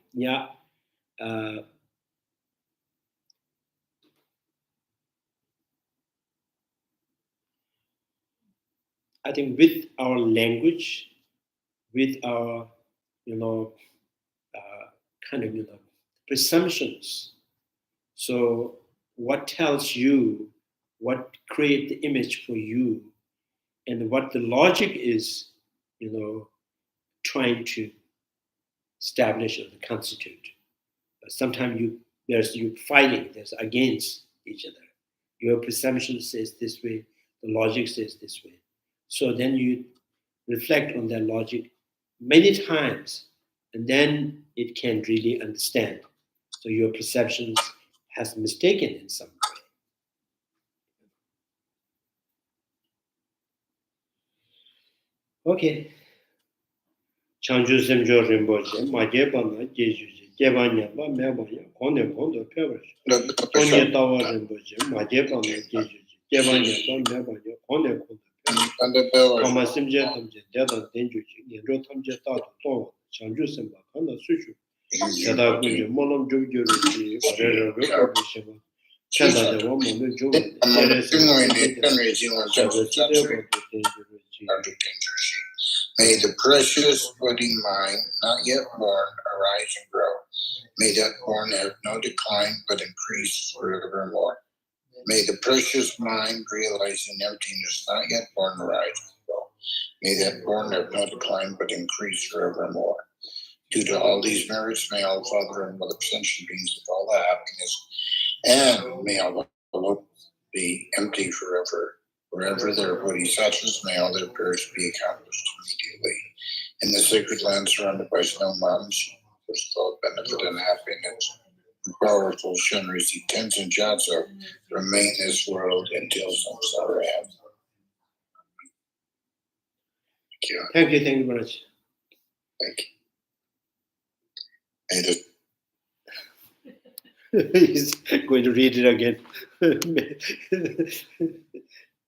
I think with our language, with our, kind of, presumptions. So what tells you, what create the image for you, and what the logic is, trying to establish or constitute. Sometimes you're fighting, there's against each other. Your presumption says this way, the logic says this way. So then you reflect on that logic many times, and then it can really understand. So your perceptions has mistaken in some way. Okay. Chanju Semjo Rinpoche, Maje Bana, Jeju Kebanya, Mabaya, Kone, Pevers. The Tonya bishop Tower and Bojem, Majepa, Kebanya, Mabaya, Kone, and the bill Kama Simja, Dada, Denju, Yendro Tamja, Tato, Chanju Simba, Kana Suchu, Sada Kunja, Molom Jojo, Whatever, Chanda, the woman, the Joe, May the precious budding mind, not yet born, arise and grow. May that born have no decline, but increase forevermore. May the precious mind, realizing emptiness, not yet born, arise and grow. May that born have no decline, but increase forevermore. Due to all these merits, may all Father and Mother Ascension beings of all the happiness, and may all the love be empty forever. Wherever there are Bodhisattvas, may all their prayers be accomplished immediately. In the sacred land surrounded by snow mountains, first of all benefit and happiness, the powerful Shenrisi Tenzin Gyatso remain in this world until samsara ends. Thank you very much. Thank you. May the He's going to read it again.